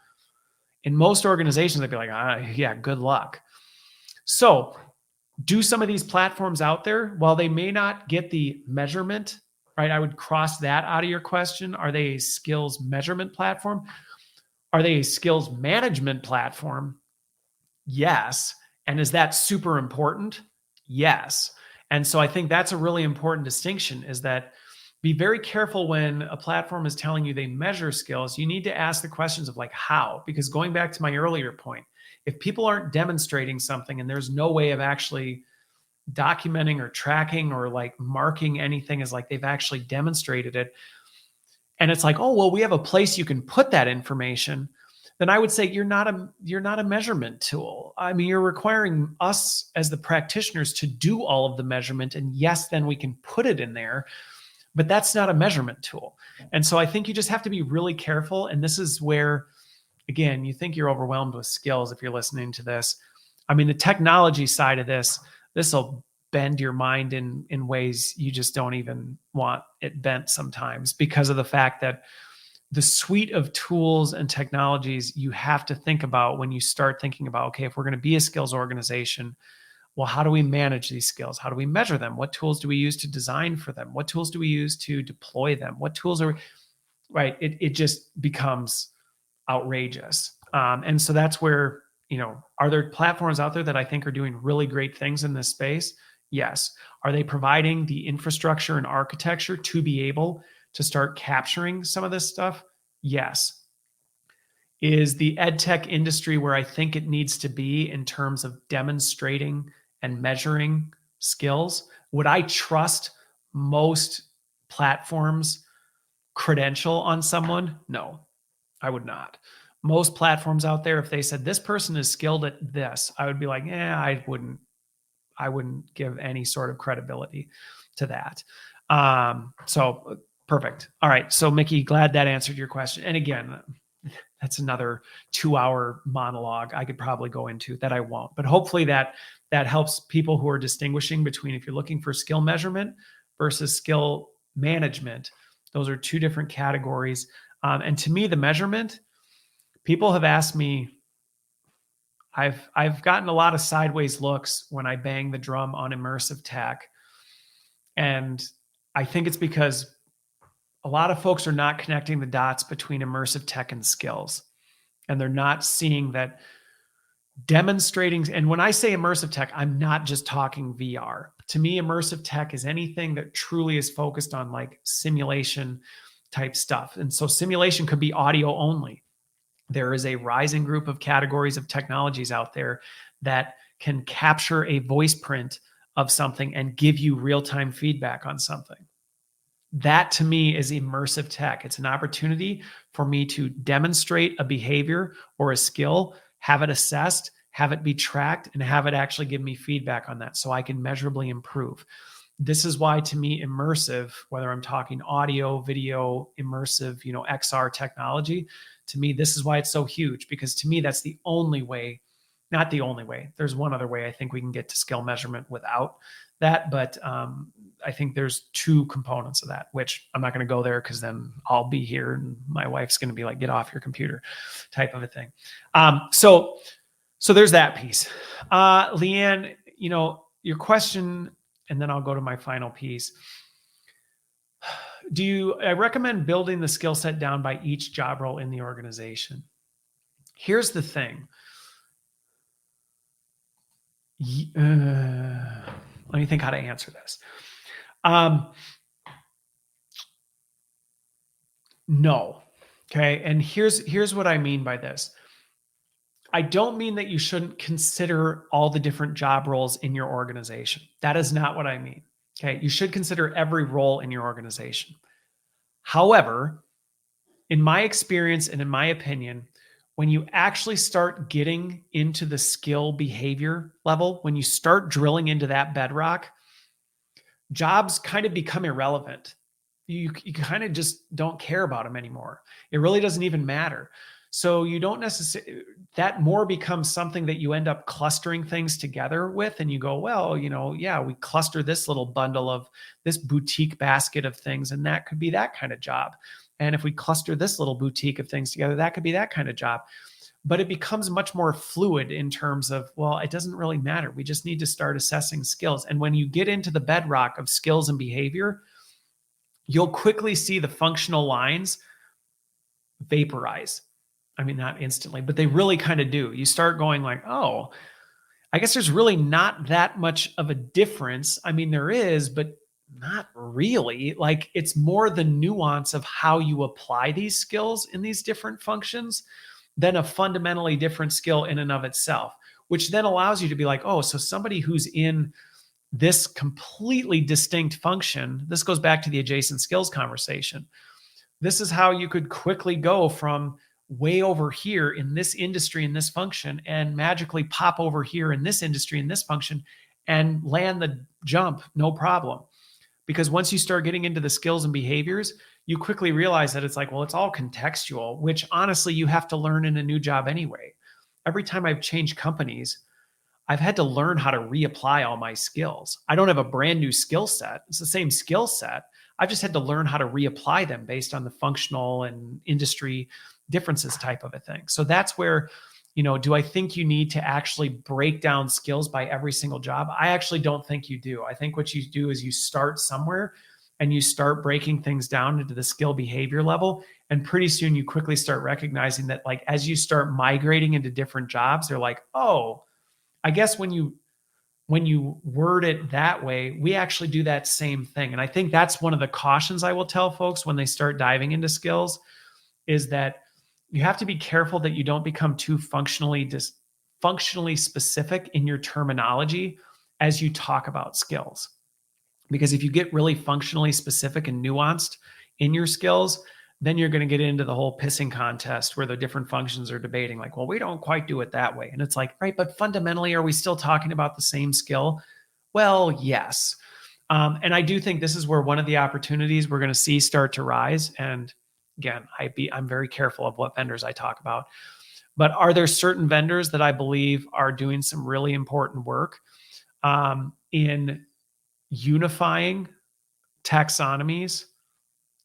In most organizations, they'd be like, yeah, good luck. So do some of these platforms out there, while they may not get the measurement, right? I would cross that out of your question. Are they a skills measurement platform? Are they a skills management platform? Yes. And is that super important? Yes. And so I think that's a really important distinction, is that be very careful when a platform is telling you they measure skills. You need to ask the questions of like, how? Because going back to my earlier point, if people aren't demonstrating something and there's no way of actually documenting or tracking or like marking anything as like they've actually demonstrated it, and it's like, oh, well, we have a place you can put that information, then I would say you're not a measurement tool. I mean, you're requiring us as the practitioners to do all of the measurement, and yes, then we can put it in there, but that's not a measurement tool. And so I think you just have to be really careful. And this is where, again, you think you're overwhelmed with skills if you're listening to this. I mean, the technology side of this will bend your mind in ways you just don't even want it bent sometimes, because of the fact that the suite of tools and technologies you have to think about when you start thinking about, okay, if we're going to be a skills organization, well, how do we manage these skills? How do we measure them? What tools do we use to design for them? What tools do we use to deploy them? What tools are, right? It just becomes outrageous. And so that's where, are there platforms out there that I think are doing really great things in this space? Yes. Are they providing the infrastructure and architecture to be able to start capturing some of this stuff? Yes. Is the ed tech industry where I think it needs to be in terms of demonstrating and measuring skills? Would I trust most platforms' credential on someone? No. I would not. Most platforms out there, if they said this person is skilled at this, I would be like, yeah, I wouldn't give any sort of credibility to that. So perfect. All right. So Mickey, glad that answered your question. And again, that's another 2-hour monologue I could probably go into that I won't, but hopefully that helps people who are distinguishing between if you're looking for skill measurement versus skill management. Those are two different categories. And to me, the measurement, people have asked me, I've gotten a lot of sideways looks when I bang the drum on immersive tech. And I think it's because a lot of folks are not connecting the dots between immersive tech and skills. And they're not seeing that demonstrating. And when I say immersive tech, I'm not just talking VR. To me, immersive tech is anything that truly is focused on like simulation type stuff. And so simulation could be audio only. There is a rising group of categories of technologies out there that can capture a voice print of something and give you real-time feedback on something. That to me is immersive tech. It's an opportunity for me to demonstrate a behavior or a skill, have it assessed, have it be tracked, and have it actually give me feedback on that so I can measurably improve. This is why, to me, immersive, whether I'm talking audio, video, immersive, XR technology, to me, this is why it's so huge, because to me, that's the only way, not the only way. There's one other way I think we can get to skill measurement without that, but I think there's two components of that, which I'm not going to go there because then I'll be here and my wife's going to be like, get off your computer type of a thing. So there's that piece. Leanne, your question, and then I'll go to my final piece. I recommend building the skill set down by each job role in the organization? Here's the thing. Let me think how to answer this. No. Okay. And here's what I mean by this. I don't mean that you shouldn't consider all the different job roles in your organization. That is not what I mean. Okay. You should consider every role in your organization. However, in my experience and in my opinion, when you actually start getting into the skill behavior level, when you start drilling into that bedrock, jobs kind of become irrelevant. You kind of just don't care about them anymore. It really doesn't even matter. So you don't necessarily, that more becomes something that you end up clustering things together with. And you go, well, yeah, we cluster this little bundle of this boutique basket of things, and that could be that kind of job. And if we cluster this little boutique of things together, that could be that kind of job. But it becomes much more fluid in terms of, well, it doesn't really matter. We just need to start assessing skills. And when you get into the bedrock of skills and behavior, you'll quickly see the functional lines vaporize. I mean, not instantly, but they really kind of do. You start going like, oh, I guess there's really not that much of a difference. I mean, there is, but not really. Like, it's more the nuance of how you apply these skills in these different functions than a fundamentally different skill in and of itself, which then allows you to be like, oh, so somebody who's in this completely distinct function, this goes back to the adjacent skills conversation. This is how you could quickly go from way over here in this industry, in this function, and magically pop over here in this industry, in this function, and land the jump, no problem. Because once you start getting into the skills and behaviors, you quickly realize that it's like, well, it's all contextual, which honestly, you have to learn in a new job anyway. Every time I've changed companies, I've had to learn how to reapply all my skills. I don't have a brand new skill set. It's the same skill set. I've just had to learn how to reapply them based on the functional and industry differences type of a thing. So that's where, do I think you need to actually break down skills by every single job? I actually don't think you do. I think what you do is you start somewhere and you start breaking things down into the skill behavior level. And pretty soon you quickly start recognizing that, like, as you start migrating into different jobs, they're like, oh, I guess when you word it that way, we actually do that same thing. And I think that's one of the cautions I will tell folks when they start diving into skills, is that you have to be careful that you don't become too functionally specific in your terminology as you talk about skills. Because if you get really functionally specific and nuanced in your skills, then you're going to get into the whole pissing contest where the different functions are debating like, well, we don't quite do it that way. And it's like, right, but fundamentally, are we still talking about the same skill? Well, yes. And I do think this is where one of the opportunities we're going to see start to rise. And again, I'm very careful of what vendors I talk about. But are there certain vendors that I believe are doing some really important work in unifying taxonomies?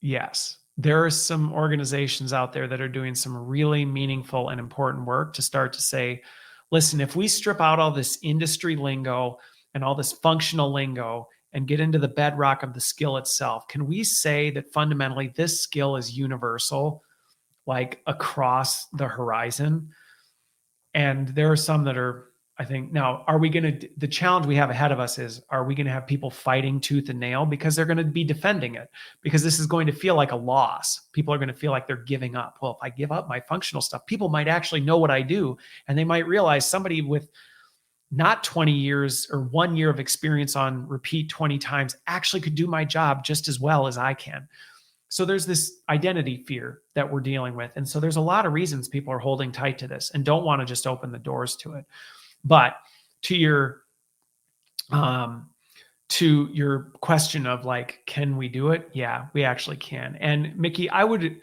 Yes. There are some organizations out there that are doing some really meaningful and important work to start to say, listen, if we strip out all this industry lingo and all this functional lingo and get into the bedrock of the skill itself, can we say that fundamentally this skill is universal, like across the horizon? And there are some that are, I think, now, are we going to, the challenge we have ahead of us is, are we going to have people fighting tooth and nail because they're going to be defending it? Because this is going to feel like a loss. People are going to feel like they're giving up. Well, if I give up my functional stuff, people might actually know what I do. And they might realize somebody with not 20 years or 1 year of experience on repeat 20 times actually could do my job just as well as I can. So there's this identity fear that we're dealing with. And so there's a lot of reasons people are holding tight to this and don't want to just open the doors to it. But to your question of like, can we do it? Yeah, we actually can. And Mickey, and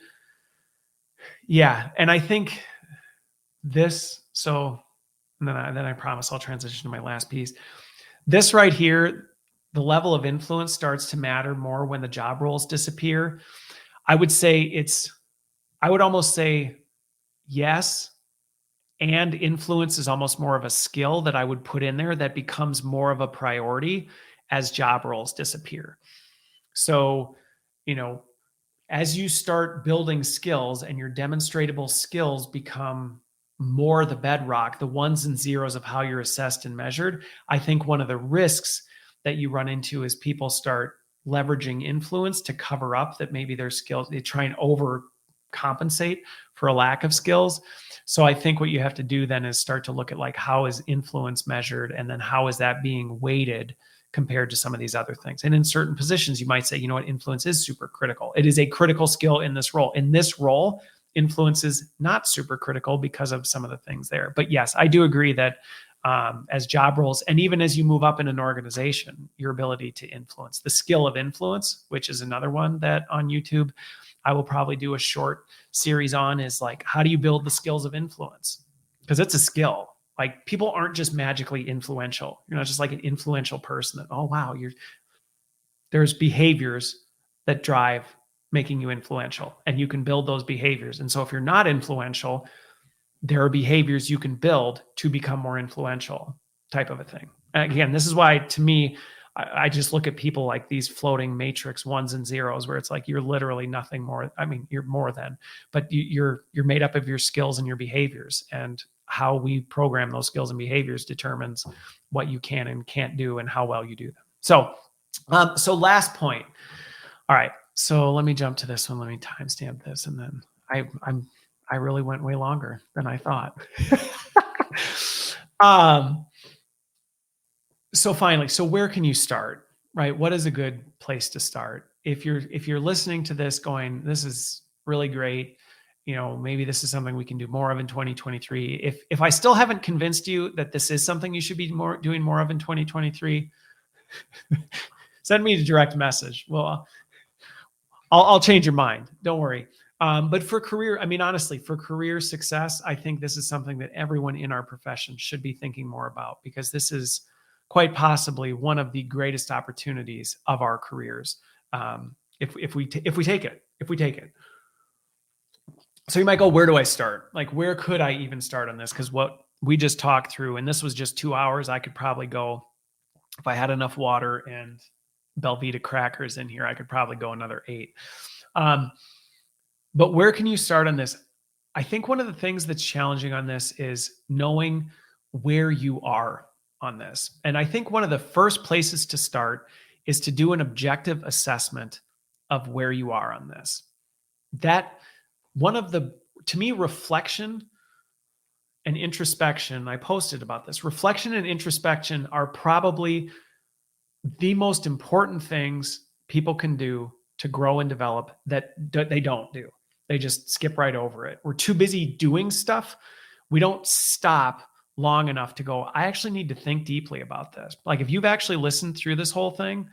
I think this, so and then I promise I'll transition to my last piece. This right here, the level of influence starts to matter more when the job roles disappear. I would almost say yes. And influence is almost more of a skill that I would put in there that becomes more of a priority as job roles disappear. So, as you start building skills and your demonstratable skills become more the bedrock, the ones and zeros of how you're assessed and measured, I think one of the risks that you run into is people start leveraging influence to cover up that maybe their skills, they try and overcompensate for a lack of skills. So I think what you have to do then is start to look at like, how is influence measured? And then how is that being weighted compared to some of these other things? And in certain positions, you might say, you know what, influence is super critical. It is a critical skill in this role. In this role, influence is not super critical because of some of the things there. But yes, I do agree that as job roles, and even as you move up in an organization, your ability to influence, the skill of influence, which is another one that on YouTube, I will probably do a short series on, is like, how do you build the skills of influence? Because it's a skill. Like, people aren't just magically influential. You're not just like an influential person that, oh, wow, there's behaviors that drive making you influential, and you can build those behaviors. And so if you're not influential, there are behaviors you can build to become more influential, type of a thing. And again, this is why, to me, I just look at people like these floating matrix ones and zeros, where it's like, you're literally nothing more. I mean, you're more than, but you're made up of your skills and your behaviors, and how we program those skills and behaviors determines what you can and can't do and how well you do them. So last point. All right. So let me jump to this one. Let me timestamp this. And then I really went way longer than I thought. So finally, so where can you start, right? What is a good place to start? If you're listening to this going, this is really great, maybe this is something we can do more of in 2023. If I still haven't convinced you that this is something you should be doing more of in 2023, send me a direct message. Well, I'll change your mind. Don't worry. But for career, honestly, for career success, I think this is something that everyone in our profession should be thinking more about, because this is quite possibly one of the greatest opportunities of our careers. If we take it. So you might go, where do I start? Like, where could I even start on this? Because what we just talked through, and this was just 2 hours, I could probably go, if I had enough water and Belvita crackers in here, I could probably go another 8. But where can you start on this? I think one of the things that's challenging on this is knowing where you are on this. And I think one of the first places to start is to do an objective assessment of where you are on this. That to me, reflection and introspection, I posted about this. Reflection and introspection are probably the most important things people can do to grow and develop that they don't do. They just skip right over it. We're too busy doing stuff. We don't stop long enough to go, I actually need to think deeply about this. Like if you've actually listened through this whole thing,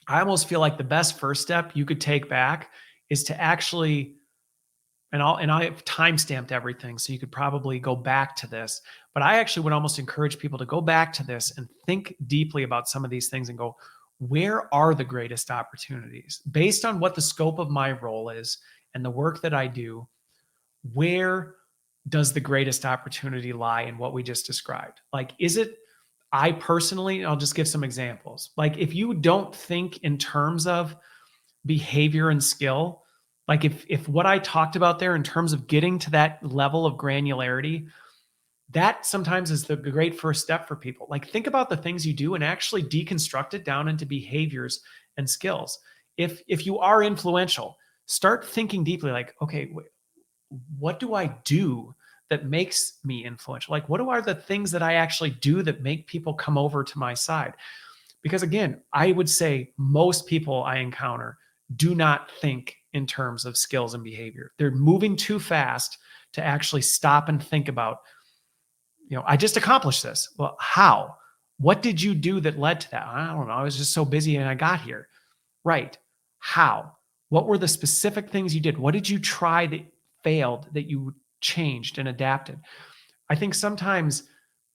I almost feel like the best first step you could take back is to actually, and I've time-stamped everything, so you could probably go back to this. But I actually would almost encourage people to go back to this and think deeply about some of these things and go, where are the greatest opportunities? Based on what the scope of my role is and the work that I do, where does the greatest opportunity lie in what we just described? Like, is it, I personally, I'll just give some examples. Like, if you don't think in terms of behavior and skill, like if what I talked about there in terms of getting to that level of granularity, that sometimes is the great first step for people. Like think about the things you do and actually deconstruct it down into behaviors and skills. If you are influential, start thinking deeply like, okay, what do I do that makes me influential? Like what are the things that I actually do that make people come over to my side? Because again, I would say most people I encounter do not think in terms of skills and behavior. They're moving too fast to actually stop and think about, I just accomplished this. Well, how? What did you do that led to that? I don't know. I was just so busy and I got here. Right. How? What were the specific things you did? What did you try that failed that you changed and adapted? I think sometimes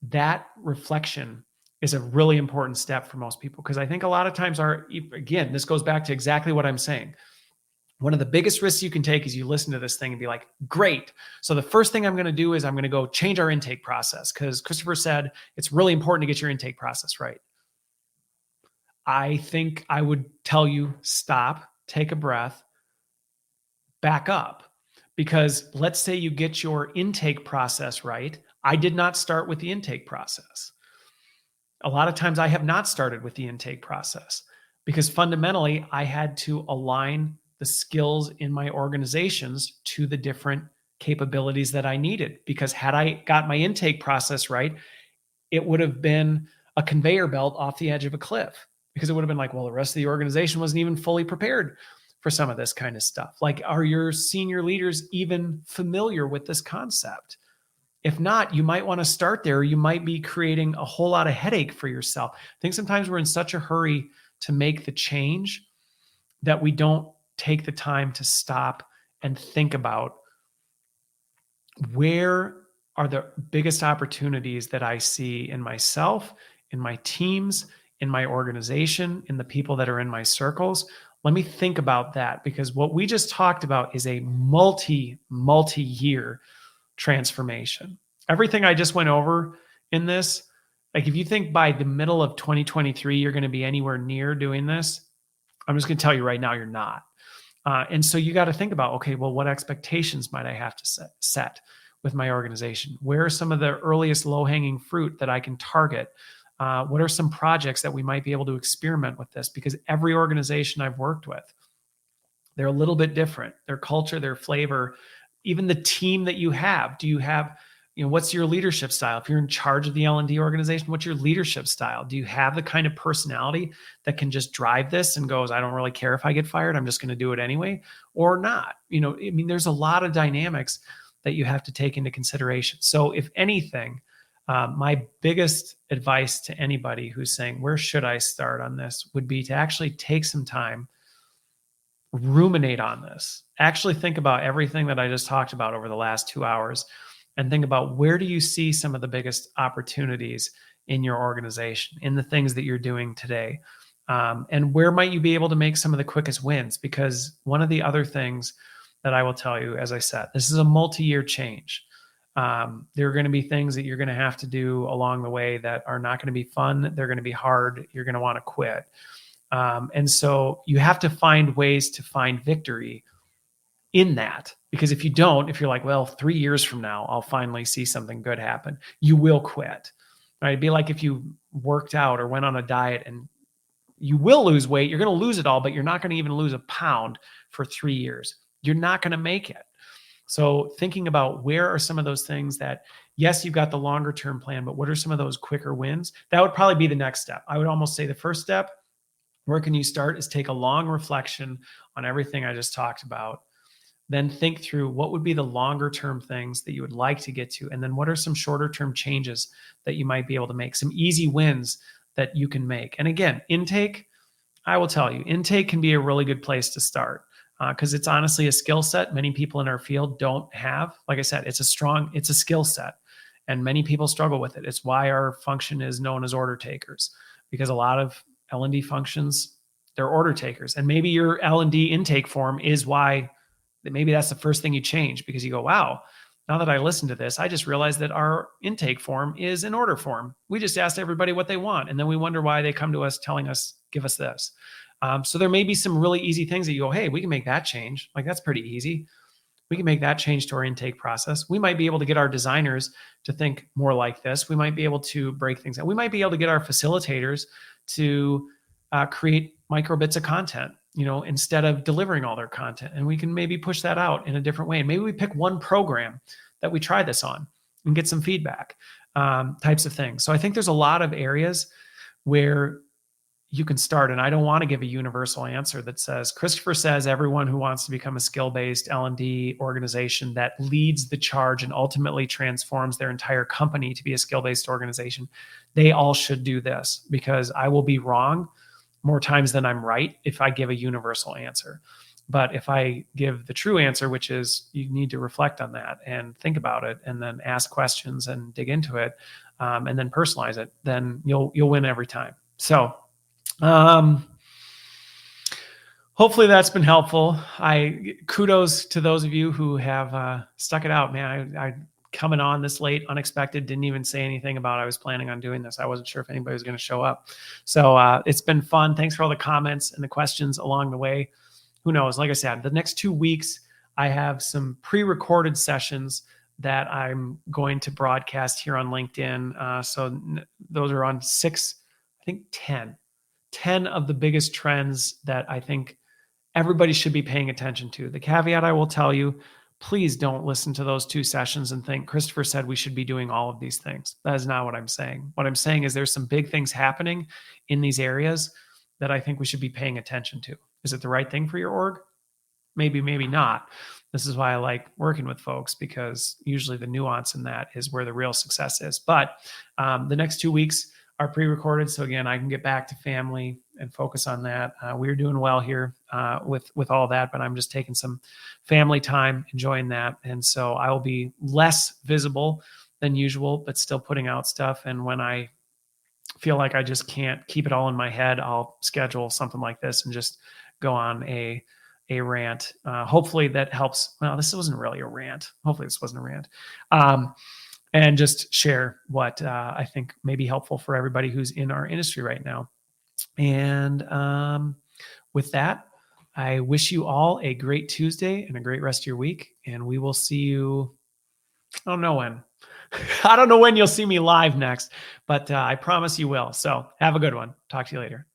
that reflection is a really important step for most people because I think a lot of times again, this goes back to exactly what I'm saying. One of the biggest risks you can take is you listen to this thing and be like, great. So the first thing I'm going to do is I'm going to go change our intake process because Christopher said it's really important to get your intake process right. I think I would tell you, stop, take a breath, back up. Because let's say you get your intake process right. I did not start with the intake process. A lot of times I have not started with the intake process because fundamentally I had to align the skills in my organizations to the different capabilities that I needed. Because had I got my intake process right, it would have been a conveyor belt off the edge of a cliff because it would have been like, well, the rest of the organization wasn't even fully prepared for some of this kind of stuff. Like, are your senior leaders even familiar with this concept? If not, you might want to start there. You might be creating a whole lot of headache for yourself. I think sometimes we're in such a hurry to make the change that we don't take the time to stop and think about where are the biggest opportunities that I see in myself, in my teams, in my organization, in the people that are in my circles. Let me think about that because what we just talked about is a multi-year transformation. Everything I just went over in this, like if you think by the middle of 2023, you're going to be anywhere near doing this, I'm just going to tell you right now, you're not. And so you got to think about, okay, well, what expectations might I have to set with my organization? Where are some of the earliest low-hanging fruit that I can target? What are some projects that we might be able to experiment with this? Because every organization I've worked with, they're a little bit different. Their culture, their flavor, even the team that you have. Do you have, what's your leadership style? If you're in charge of the L&D organization, what's your leadership style? Do you have the kind of personality that can just drive this and goes, I don't really care if I get fired, I'm just going to do it anyway, or not? There's a lot of dynamics that you have to take into consideration. So if anything, my biggest advice to anybody who's saying, where should I start on this, would be to actually take some time, ruminate on this, actually think about everything that I just talked about over the last 2 hours and think about where do you see some of the biggest opportunities in your organization, in the things that you're doing today, and where might you be able to make some of the quickest wins? Because one of the other things that I will tell you, as I said, this is a multi-year change. There are going to be things that you're going to have to do along the way that are not going to be fun. They're going to be hard. You're going to want to quit. And so you have to find ways to find victory in that, because if you don't, if you're like, well, 3 years from now, I'll finally see something good happen, you will quit, right? It'd be like if you worked out or went on a diet and you will lose weight, you're going to lose it all, but you're not going to even lose a pound for 3 years. You're not going to make it. So thinking about where are some of those things that, yes, you've got the longer term plan, but what are some of those quicker wins? That would probably be the next step. I would almost say the first step, where can you start, is take a long reflection on everything I just talked about. then think through what would be the longer term things that you would like to get to. And then what are some shorter term changes that you might be able to make, some easy wins that you can make. And again, intake, I will tell you, intake can be a really good place to start because it's honestly a skill set many people in our field don't have. Like I said, it's a skill set and many people struggle with it. It's why our function is known as order takers, because a lot of L&D functions, they're order takers. And maybe your L&D intake form is why, maybe that's the first thing you change, because you go, wow, now that I listened to this, I just realized that our intake form is an order form. We just asked everybody what they want. And then we wonder why they come to us telling us, give us this. So there may be some really easy things that you go, hey, we can make that change. Like, that's pretty easy. We can make that change to our intake process. We might be able to get our designers to think more like this. We might be able to break things down. We might be able to get our facilitators to create micro bits of content, instead of delivering all their content. And we can maybe push that out in a different way. And maybe we pick one program that we try this on and get some feedback, types of things. So I think there's a lot of areas where you can start. And I don't want to give a universal answer that says, Christopher says everyone who wants to become a skill-based L&D organization that leads the charge and ultimately transforms their entire company to be a skill-based organization, they all should do this, because I will be wrong more times than I'm right if I give a universal answer. But if I give the true answer, which is you need to reflect on that and think about it and then ask questions and dig into it, and then personalize it, then you'll win every time. So hopefully that's been helpful. Kudos to those of you who have stuck it out, man. I coming on this late, unexpected, didn't even say anything about I was planning on doing this. I wasn't sure if anybody was going to show up. So it's been fun. Thanks for all the comments and the questions along the way. Who knows? Like I said, the next 2 weeks, I have some pre-recorded sessions that I'm going to broadcast here on LinkedIn. So those are on 10 of the biggest trends that I think everybody should be paying attention to. The caveat I will tell you, please don't listen to those 2 sessions and think Christopher said we should be doing all of these things. That is not what I'm saying. What I'm saying is there's some big things happening in these areas that I think we should be paying attention to. Is it the right thing for your org? Maybe, maybe not. This is why I like working with folks, because usually the nuance in that is where the real success is. But the next 2 weeks are pre-recorded. So again, I can get back to family and focus on that. We're doing well here with all that, but I'm just taking some family time, enjoying that. And so I will be less visible than usual, but still putting out stuff. And when I feel like I just can't keep it all in my head, I'll schedule something like this and just go on a rant. Hopefully that helps. Well, this wasn't really a rant. Hopefully this wasn't a rant. And just share what I think may be helpful for everybody who's in our industry right now. And with that, I wish you all a great Tuesday and a great rest of your week. And we will see you, I don't know when. I don't know when you'll see me live next, but I promise you will. So have a good one. Talk to you later.